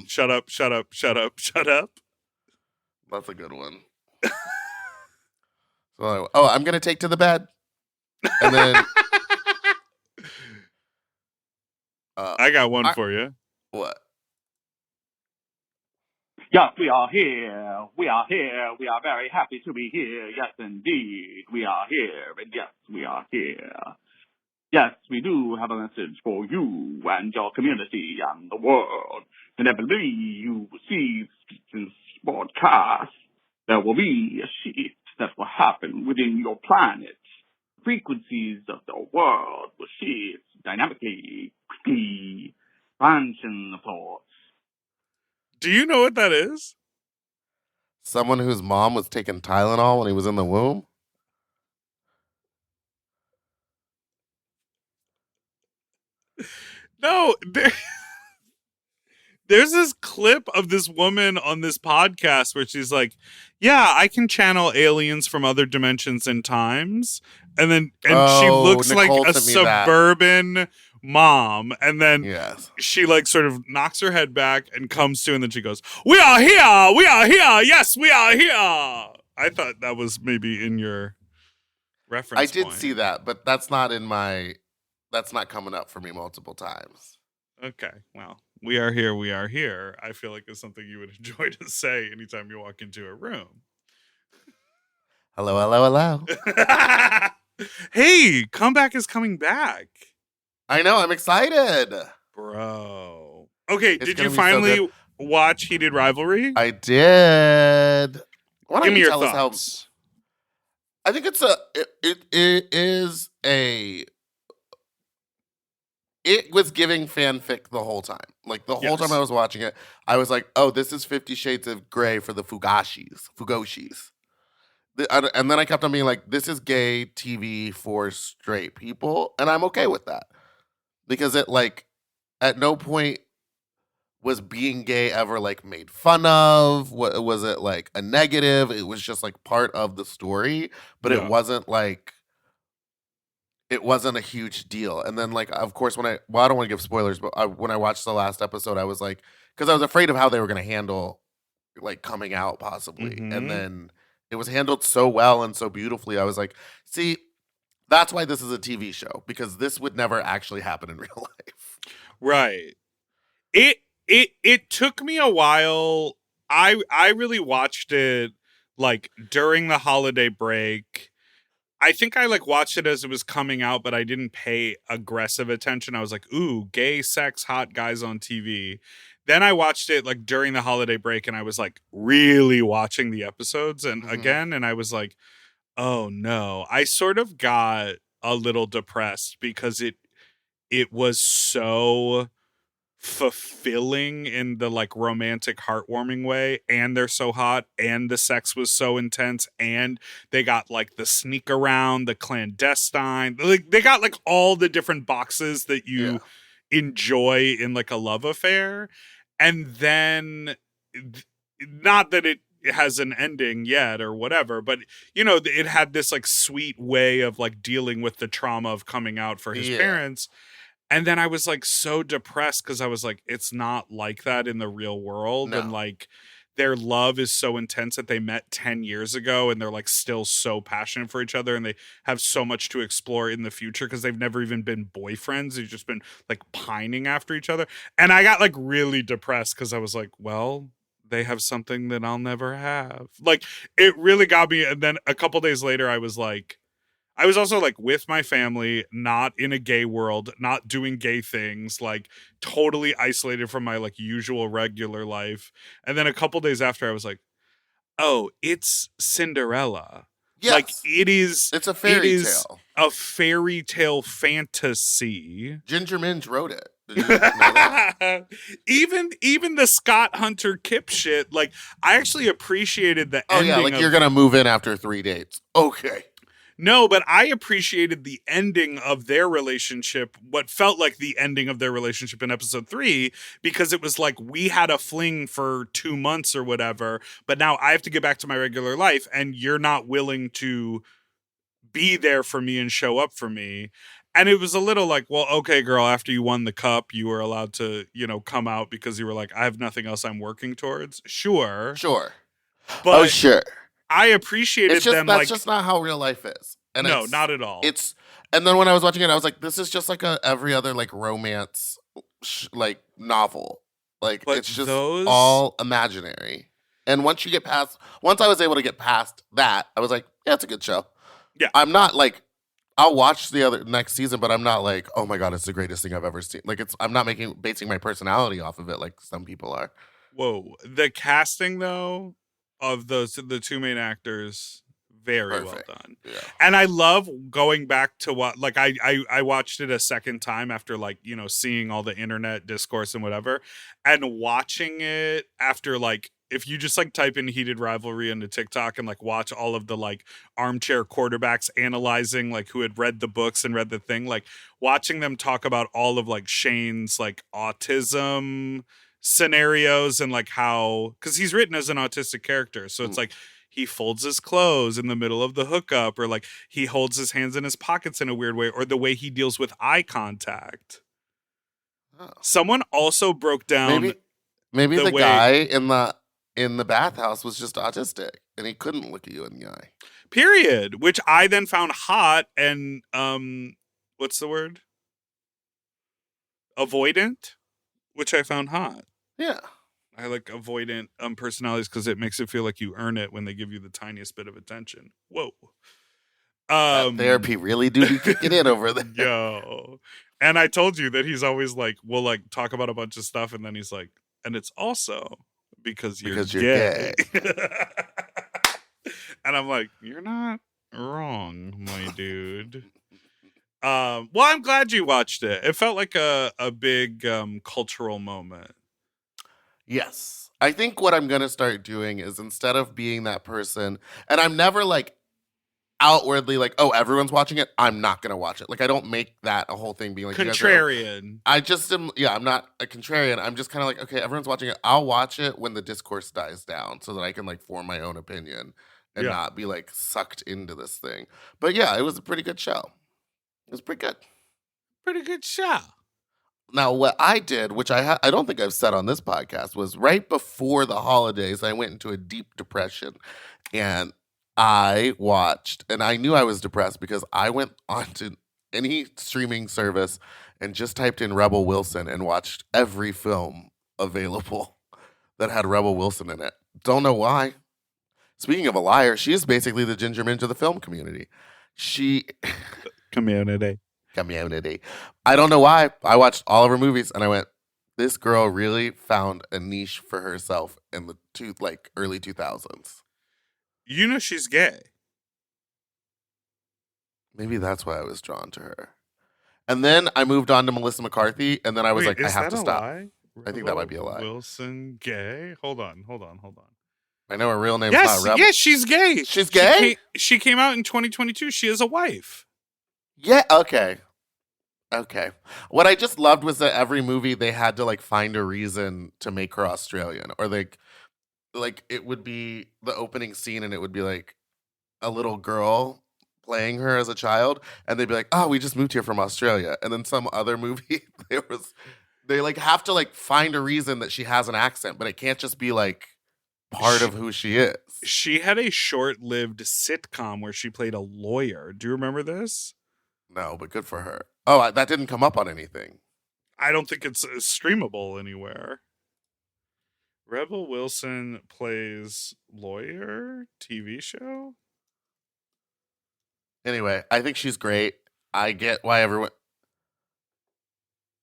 Shut up, shut up, shut up, shut up. That's a good one. So, I'm gonna take to the bed, and then I got one for you. What? Yes, we are here. We are here. We are very happy to be here. Yes, indeed. We are here. And yes, we are here. Yes, we do have a message for you and your community and the world. Whenever you receive this broadcast, there will be a shift that will happen within your planet. Frequencies of the world will shift dynamically, quickly, branching the thoughts. Do you know what that is? Someone whose mom was taking Tylenol when he was in the womb? No, there's this clip of this woman on this podcast where she's like, yeah, I can channel aliens from other dimensions and times. And she looks Nicole like a sent me that. suburban mom. And then Yes. she like sort of knocks her head back and comes to, and then she goes, we are here. We are here. Yes, we are here. I thought that was maybe in your reference I did point. see that, but that's not coming up for me multiple times. Okay, well, we are here, we are here. I feel like it's something you would enjoy to say anytime you walk into a room. Hello, hello, hello. Hey, Comeback is coming back. I know, I'm excited. Bro. Okay, It's did gonna you be so finally good. watch Heated Rivalry? I did. Why don't Give me you your tell us how? thoughts. I think it was giving fanfic the whole time. Like the whole Yes. time I was watching it, I was like, "Oh, this is 50 Shades of Grey for the Fugoshis." And then I kept on being like, "This is gay TV for straight people," and I'm okay with that because it like at no point was being gay ever like made fun of. Was it like a negative? It was just like part of the story, but Yeah. it wasn't like. It wasn't a huge deal. And then, like, of course, I don't want to give spoilers, but when I watched the last episode, I was like, because I was afraid of how they were going to handle, like, coming out possibly. Mhm. And then it was handled so well and so beautifully. I was like, see, that's why this is a TV show, because this would never actually happen in real life. Right. It took me a while. I really watched it like during the holiday break. I think I like watched it as it was coming out, but I didn't pay aggressive attention. I was like, ooh, gay sex, hot guys on TV. Then I watched it like during the holiday break, and I was like really watching the episodes and again, and I was like, oh no. I sort of got a little depressed because it was so fulfilling in the like romantic heartwarming way, and they're so hot, and the sex was so intense, and they got like the sneak around, the clandestine, like they got like all the different boxes that you enjoy in like a love affair. And then not that it has an ending yet or whatever, but you know, it had this like sweet way of like dealing with the trauma of coming out for his parents. And then I was like so depressed because I was like, it's not like that in the real world. No. And like their love is so intense that they met 10 years ago and they're like still so passionate for each other, and they have so much to explore in the future because they've never even been boyfriends. They've just been like pining after each other. And I got like really depressed because I was like, well, they have something that I'll never have. Like it really got me. And then a couple days later, I was also like with my family, not in a gay world, not doing gay things, like totally isolated from my like usual regular life. And then a couple days after, I was like, oh, it's Cinderella. Yes. Like it's a fairy tale. A fairy tale fantasy. Ginger Minge wrote it. Did you know that? Even the Scott Hunter Kip shit, like I actually appreciated the ending. Like you're gonna move in after 3 dates. Okay. No, but I appreciated the ending of their relationship, what felt like the ending of their relationship in episode 3, because it was like we had a fling for 2 months or whatever, but now I have to get back to my regular life and you're not willing to be there for me and show up for me. And it was a little like, well, okay, girl, after you won the cup, you were allowed to, come out because you were like, I have nothing else I'm working towards. Sure. But sure. I appreciated It's just them that's like just not how real life is. And no, it's, not at all. And then when I was watching it, I was like, this is just like every other like romance like novel. Like But it's just those- all imaginary. And once I was able to get past that, I was like, yeah, it's a good show. Yeah. I'm not like, I'll watch the next season, but I'm not like, oh my God, it's the greatest thing I've ever seen. Like I'm not basing my personality off of it like some people are. Whoa. The casting though of the two main actors, very Perfect. well done. Yeah. And I love going back to what like I watched it a second time after like, seeing all the internet discourse and whatever, and watching it after like if you just like type in Heated Rivalry into TikTok and like watch all of the like armchair quarterbacks analyzing like who had read the books and read the thing, like watching them talk about all of like Shane's like autism scenarios and like how, because he's written as an autistic character, so it's like he folds his clothes in the middle of the hookup, or like he holds his hands in his pockets in a weird way, or the way he deals with eye contact. Someone also broke down maybe the way- guy in the bathhouse was just autistic and he couldn't look at you in the eye. period, which I then found hot and what's the word, avoidant, which I found hot. Yeah. I like avoidant personalities because it makes it feel like you earn it when they give you the tiniest bit of attention. Whoa. That therapy really do be kicking in over there. Yo. And I told you that he's always like, we'll like talk about a bunch of stuff, and then he's like, and it's also because you're gay. And I'm like, you're not wrong, my dude. Well, I'm glad you watched it. It felt like a big cultural moment. Yes. I think what I'm going to start doing is instead of being that person, and I'm never like outwardly like, oh, everyone's watching it, I'm not going to watch it. Like I don't make that a whole thing being like, contrarian. I just am, I'm not a contrarian. I'm just kind of like, okay, everyone's watching it. I'll watch it when the discourse dies down so that I can like form my own opinion and not be like sucked into this thing. But yeah, it was a pretty good show. It was pretty good. Pretty good show. Now, what I did, which I don't think I've said on this podcast, was right before the holidays, I went into a deep depression, and I watched, and I knew I was depressed because I went onto any streaming service and just typed in Rebel Wilson and watched every film available that had Rebel Wilson in it. Don't know why. Speaking of a liar, she is basically the Ginger Minge of the film community. Community. I don't know why. I watched all of her movies and I went, this girl really found a niche for herself in the early 2000s. You know she's gay. Maybe that's why I was drawn to her. And then I moved on to Melissa McCarthy, and then I was like, I have to stop. I think that might be a lie. Wilson gay? Hold on. I know her real name's Yes, not Rebel. yes, she's gay. She's gay? She came out in 2022. She has a wife. Yeah, okay. What I just loved was that every movie they had to like find a reason to make her Australian, or like it would be the opening scene and it would be like a little girl playing her as a child, and they'd be like, "Oh, we just moved here from Australia." And then some other movie they like have to like find a reason that she has an accent, but it can't just be like part of who she is. She had a short-lived sitcom where she played a lawyer. Do you remember this? No, but good for her. Oh, that didn't come up on anything. I don't think it's streamable anywhere. Rebel Wilson plays lawyer TV show? Anyway, I think she's great. I get why everyone...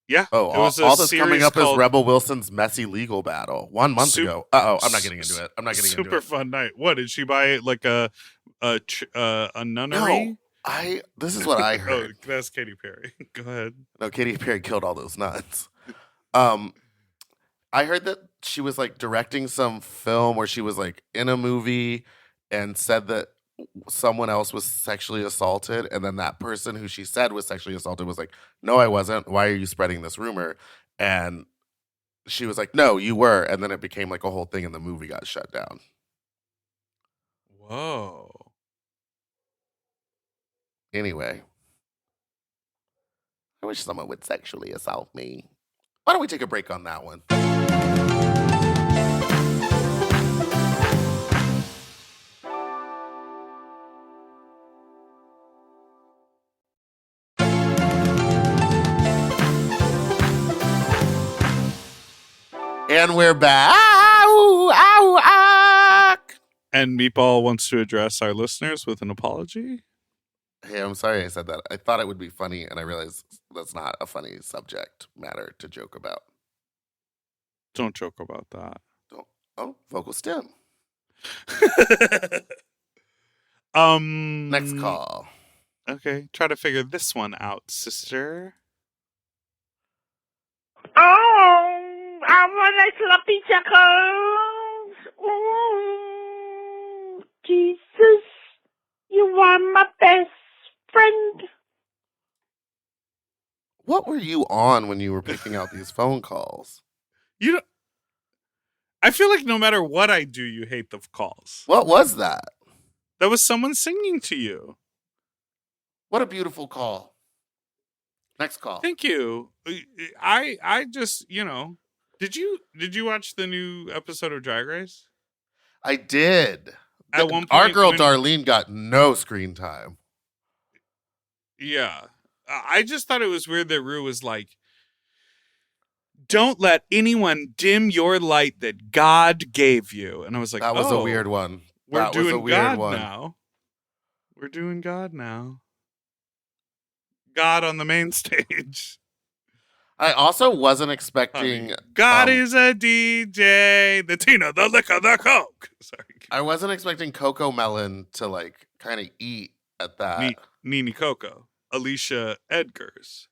Yeah. Oh, it was all that's coming up called is Rebel Wilson's messy legal battle 1 month ago. I'm not getting into it. Super fun night. What, did she buy like a nunnery? No. This is what I heard. Oh, that's Katy Perry. Go ahead. No, Katy Perry killed all those nuns. I heard that she was like directing some film where she was like in a movie and said that someone else was sexually assaulted, and then that person who she said was sexually assaulted was like, no, I wasn't. Why are you spreading this rumor? And she was like, no, you were. And then it became like a whole thing, and the movie got shut down. Whoa. Anyway, I wish someone would sexually assault me. Why don't we take a break on that one? And we're back. Ow, ow, ow. And Meatball wants to address our listeners with an apology. Hey, I'm sorry I said that. I thought it would be funny, and I realized that's not a funny subject matter to joke about. Don't joke about that. Vocal stem. Next call. Okay, try to figure this one out, sister. Oh, I want to sloppy chuckles. Ooh, Jesus, you are my best friend. What were you on when you were picking out these phone calls? You don't. I feel like no matter what I do, you hate the calls. What was that? That was someone singing to you. What a beautiful call. Next call. Thank you. I just, did you watch the new episode of Drag Race? I did. At one point, our girl Darlene got no screen time. Yeah. I just thought it was weird that Rue was like, don't let anyone dim your light that God gave you. And I was like, that was a weird one. We're doing God now. We're doing God now. God on the main stage. I also wasn't expecting... God is a DJ. The Tina, the liquor, the Coke. Sorry. I wasn't expecting Coco Melon to, kind of eat at that. Nini Coco. Alicia Edgars.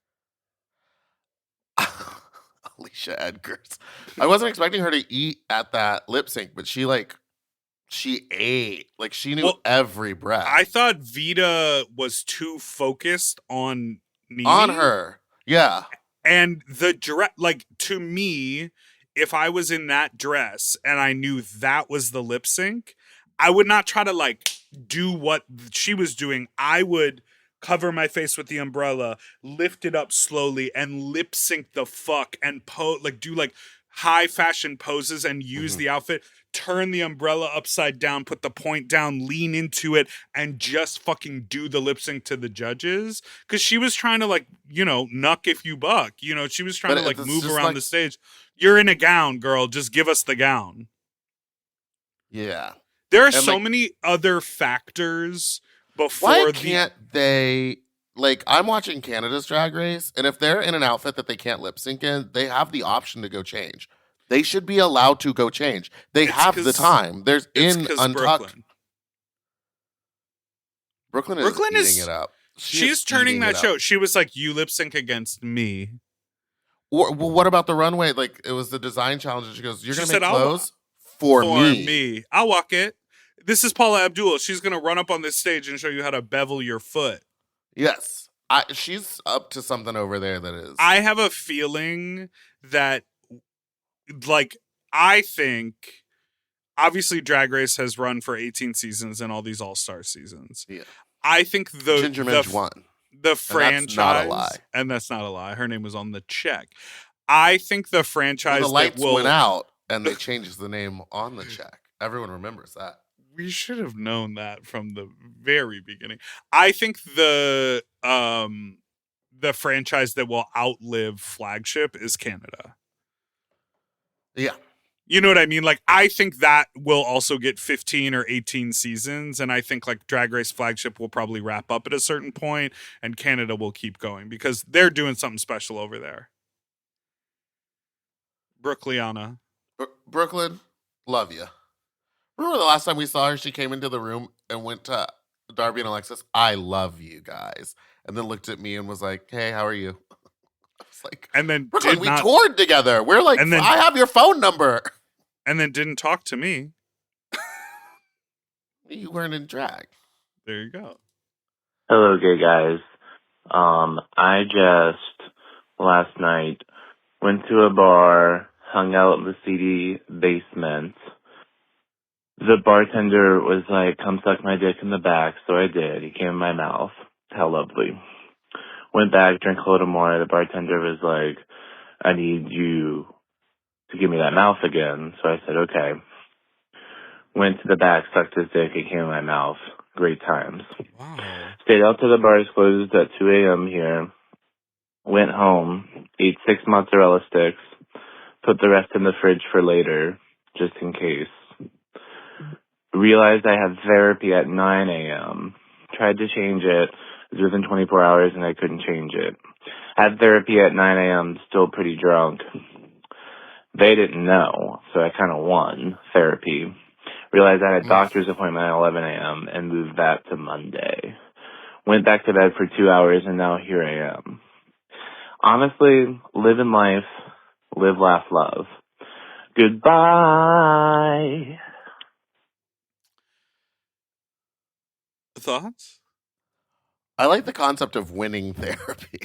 Alicia Edgars. I wasn't expecting her to eat at that lip sync, but she ate. She knew every breath. I thought Vita was too focused on Nini. On her. Yeah. And the dress, to me, if I was in that dress and I knew that was the lip sync, I would not try to do what she was doing. I would cover my face with the umbrella, lift it up slowly, and lip sync the fuck and do high fashion poses and use the outfit. Turn the umbrella upside down, put the point down, lean into it, and just fucking do the lip sync to the judges. Because she was trying to, knuck if you buck. She was trying to, move around the stage. You're in a gown, girl. Just give us the gown. Yeah. There are so many other factors before Why can't they... I'm watching Canada's Drag Race, and if they're in an outfit that they can't lip sync in, they have the option to go change. They should be allowed to go change. They have the time. There's in Untucked. Brooklyn is eating it up. She's turning that show. She was like, you lip sync against me. Well, what about the runway? It was the design challenge. And she goes, you're going to make clothes for me. I'll walk it. This is Paula Abdul. She's going to run up on this stage and show you how to bevel your foot. Yes. She's up to something over there that is. I have a feeling that, I think, obviously Drag Race has run for 18 seasons and all these all-star seasons. Yeah. I think Ginger Minge won. The franchise. And that's not a lie. Her name was on the check. I think the franchise the lights went out and they changed the name on the check. Everyone remembers that. We should have known that from the very beginning. I think the franchise that will outlive Flagship is Canada. Yeah. You know what I mean? I think that will also get 15 or 18 seasons. And I think Drag Race Flagship will probably wrap up at a certain point and Canada will keep going because they're doing something special over there. Brookliana. Brooklyn, love you. Remember the last time we saw her, she came into the room and went to Darby and Alexis, I love you guys. And then looked at me and was like, hey, how are you? I was like, and then Brooklyn, we toured together. We're like, and then, I have your phone number. And then didn't talk to me. You weren't in drag. There you go. Hello, gay guys. I just last night went to a bar, hung out in the seedy basement. The bartender was like, "Come suck my dick in the back," so I did. He came in my mouth. How lovely. Went back, drank a little more. The bartender was like, "I need you to give me that mouth again." So I said, "Okay." Went to the back, sucked his dick, it came in my mouth. Great times. Wow. Stayed out till the bars closed at 2 a.m. here. Went home, ate 6 mozzarella sticks, put the rest in the fridge for later, just in case. Realized I have therapy at 9 a.m. Tried to change it. It was within 24 hours and I couldn't change it. Had therapy at 9 a.m., still pretty drunk. They didn't know, so I kind of won therapy. Realized I had a doctor's appointment at 11 a.m. and moved that to Monday. Went back to bed for 2 hours and now here I am. Honestly, living life, live, laugh, love. Goodbye. Thoughts? I like the concept of winning therapy.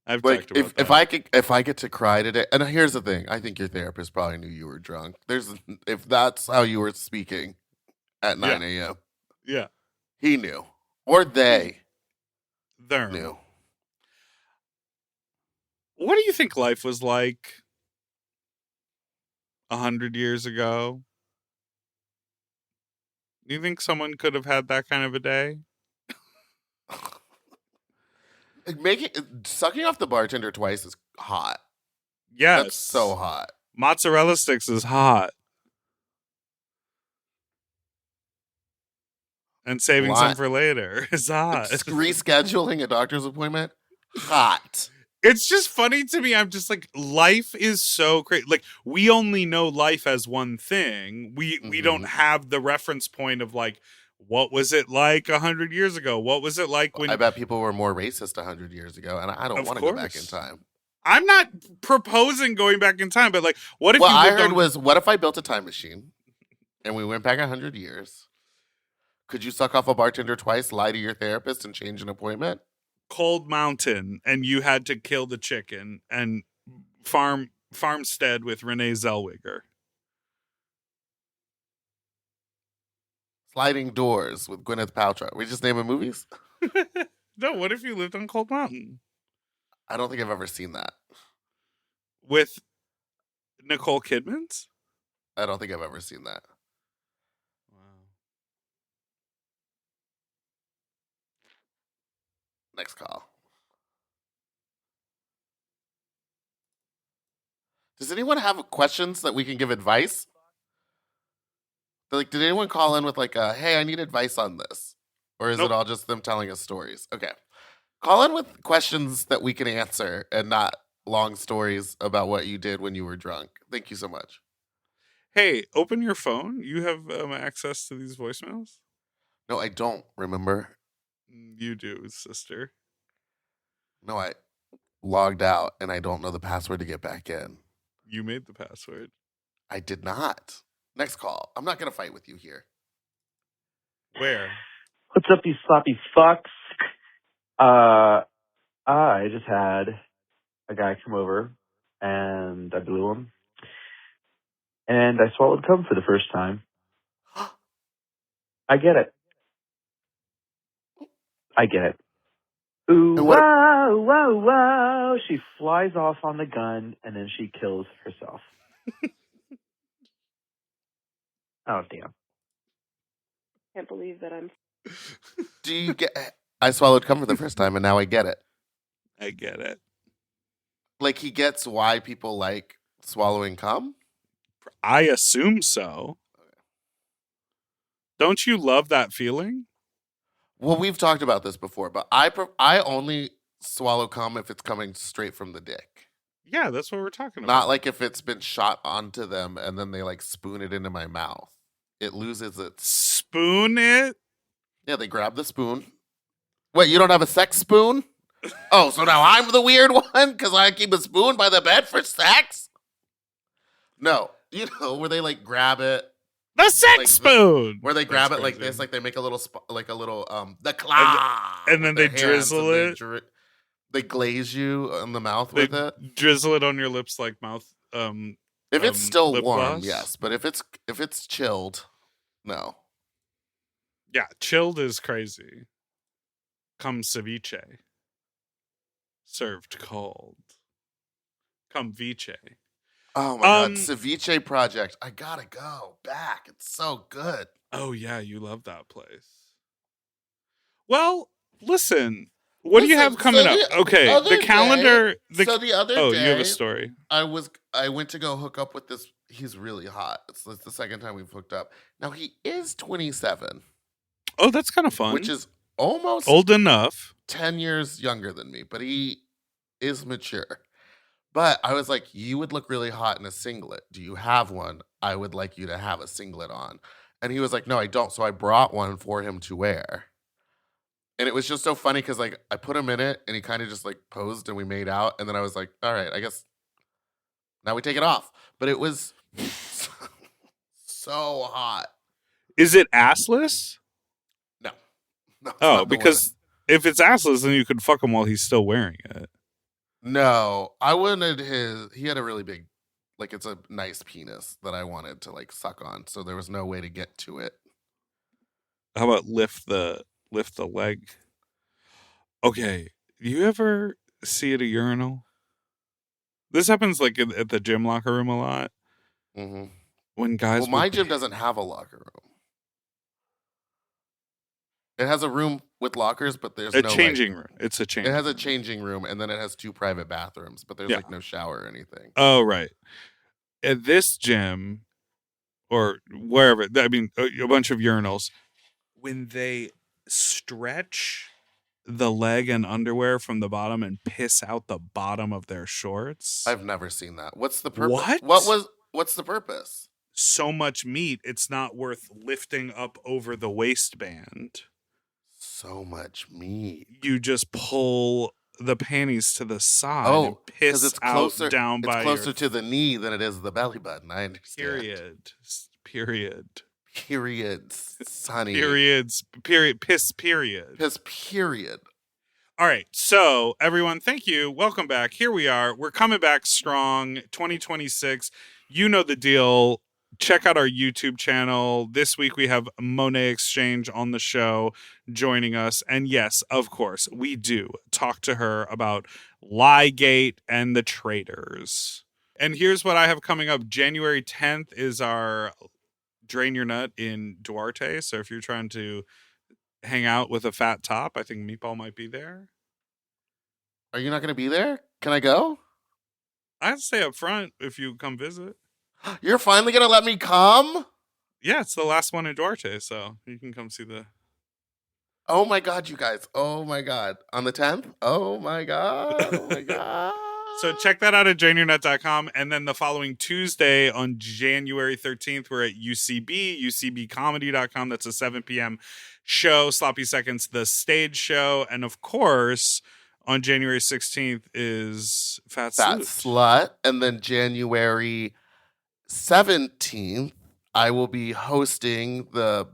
I've Like talked about if I get to cry today, and here's the thing, I think your therapist probably knew you were drunk. If that's how you were speaking at 9 a.m. Yeah. He knew. Or they There. knew. What do you think life was like 100 years ago? Do you think someone could have had that kind of a day? Sucking off the bartender twice is hot. Yes. That's so hot. Mozzarella sticks is hot. And saving some for later is hot. Rescheduling a doctor's appointment, hot. It's just funny to me. I'm just like, life is so crazy. Like, we only know life as one thing. We don't have the reference point of like, what was it like 100 years ago? What was it like when... I bet people were more racist 100 years ago, and I don't want to go back in time. I'm not proposing going back in time, but like, what if what you I lived heard on... was, what if I built a time machine and we went back 100 years? Could you suck off a bartender twice, lie to your therapist, and change an appointment? Cold Mountain, and you had to kill the chicken and farmstead with Renee Zellweger. Sliding Doors with Gwyneth Paltrow. We just naming movies? No, what if you lived on Cold Mountain? I don't think I've ever seen that. With Nicole Kidman's? I don't think I've ever seen that. Wow. Next call. Does anyone have questions that we can give advice? Like, did anyone call in with like, hey, I need advice on this? Or is it all just them telling us stories? Okay. Call in with questions that we can answer and not long stories about what you did when you were drunk. Thank you so much. Hey, open your phone. You have access to these voicemails? No, I don't, remember? You do, sister. No, I logged out and I don't know the password to get back in. You made the password. I did not. Next call. I'm not going to fight with you here. Where? What's up, you sloppy fucks? I just had a guy come over, and I blew him. And I swallowed cum for the first time. I get it. Ooh, whoa, whoa, whoa. She flies off on the gun, and then she kills herself. Oh, damn. Can't believe that I'm... Do you get... I swallowed cum for the first time, and now I get it. I get it. Like, he gets why people like swallowing cum? I assume so. Don't you love that feeling? Well, we've talked about this before, but I only swallow cum if it's coming straight from the dick. Yeah, that's what we're talking about. Not like if it's been shot onto them and then they like spoon it into my mouth. It loses its... Spoon it? Yeah, they grab the spoon. Wait, you don't have a sex spoon? Oh, so now I'm the weird one because I keep a spoon by the bed for sex? No, you know, where they like grab it. The sex spoon! Where they grab That's it like crazy. this, like they make a little, the claw. And then they with their hands, drizzle and it. They glaze you on the mouth They with it. drizzle it on your lips like mouth. If it's still lip warm, gloss. yes. But if it's chilled, no. Yeah, chilled is crazy. Come ceviche. Served cold. Come vice. Oh my god, Ceviche Project. I gotta go back. It's so good. Oh yeah, you love that place. Well, listen. What do you have coming up? Okay, the calendar. So the other day, you have a story. I went to go hook up with this. He's really hot. It's the second time we've hooked up. Now he is 27. Oh, that's kind of fun. Which is almost old enough. 10 years younger than me, but he is mature. But I was like, you would look really hot in a singlet. Do you have one? I would like you to have a singlet on. And he was like, no, I don't. So I brought one for him to wear. And it was just so funny because like I put him in it and he kind of just like posed and we made out. And then I was like, all right, I guess now we take it off. But it was so hot. Is it assless? No. Oh, because if it's assless, then you could fuck him while he's still wearing it. No, I wanted he had a really big, like it's a nice penis that I wanted to like suck on. So there was no way to get to it. How about lift the leg? Okay. You ever see at a urinal? This happens like at the gym locker room a lot. Mm-hmm. When guys, my gym doesn't have a locker room. It has a room with lockers, but there's a no changing room. It's a changing. It has a changing room, and then it has 2 private bathrooms, but there's like no shower or anything. Oh, right. At this gym, or wherever, I mean, a bunch of urinals, when they stretch the leg and underwear from the bottom and piss out the bottom of their shorts. I've never seen that. What's the purpose? What? What's the purpose? So much meat, it's not worth lifting up over the waistband. So much meat. You just pull the panties to the side and piss it's closer, out down by it's closer to the knee than it is the belly button. I understand. Periods, honey. Periods. Piss period. Piss period. All right. So, everyone, thank you. Welcome back. Here we are. We're coming back strong. 2026. You know the deal. Check out our YouTube channel. This week we have Monet Exchange on the show joining us. And yes, of course, we do talk to her about Liegate and the traitors. And here's what I have coming up. January 10th is our Drain Your Nut in Duarte. So if you're trying to hang out with a fat top, I think Meatball might be there. Are you not going to be there? Can I go? I have to stay up front if you come visit. You're finally going to let me come? Yeah, it's the last one in Duarte, so you can come see the... Oh my God, you guys. Oh my God. On the 10th? Oh my God. Oh my God. So check that out at drainyournut.com. And then the following Tuesday on January 13th, we're at UCB, ucbcomedy.com. That's a 7 p.m. show. Sloppy Seconds, the stage show. And of course, on January 16th is Fat Slut. And then January 17th, I will be hosting the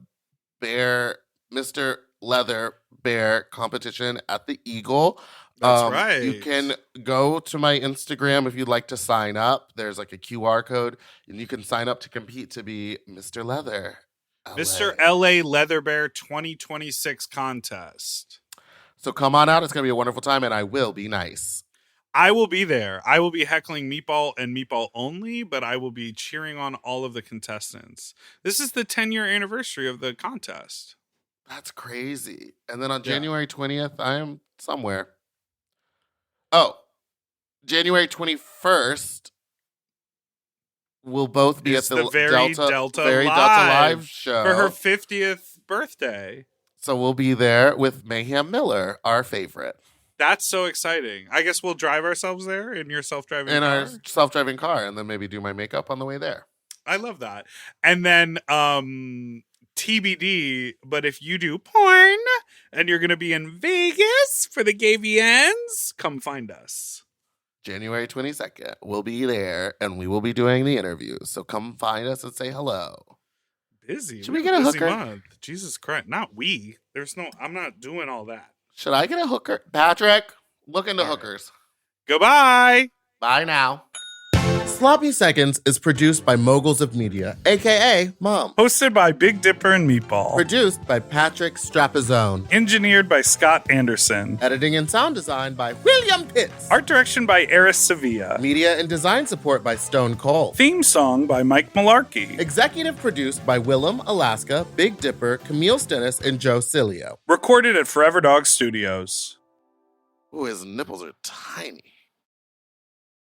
Mr. Leather Bear competition at the Eagle. That's right. You can go to my Instagram if you'd like to sign up. There's like a QR code, and you can sign up to compete to be Mr. Leather. Mr. LA Leather Bear 2026 contest. So come on out. It's going to be a wonderful time, and I will be nice. I will be there. I will be heckling Meatball and Meatball only, but I will be cheering on all of the contestants. This is the 10-year anniversary of the contest. That's crazy. And then on January 20th, I am somewhere. Oh, January 21st, we'll both be It's at the Delta Live show. For her 50th birthday. So we'll be there with Mayhem Miller, our favorite. That's so exciting. I guess we'll drive ourselves there in your self-driving car. In our self-driving car, and then maybe do my makeup on the way there. I love that. And then TBD, but if you do porn and you're going to be in Vegas for the Gay VNs, come find us. January 22nd, we'll be there, and we will be doing the interviews. So come find us and say hello. busy. Should we get a busy hooker? month. Jesus Christ. Not we. I'm not doing all that. Should I get a hooker? Patrick, look into hookers. Goodbye. Bye now. Sloppy Seconds is produced by Moguls of Media, a.k.a. Mom. Hosted by Big Dipper and Meatball. Produced by Patrick Strapazone. Engineered by Scott Anderson. Editing and sound design by William Pitts. Art direction by Eris Sevilla. Media and design support by Stone Cole. Theme song by Mike Malarkey. Executive produced by Willem, Alaska, Big Dipper, Camille Stennis, and Joe Cilio. Recorded at Forever Dog Studios. Ooh, his nipples are tiny.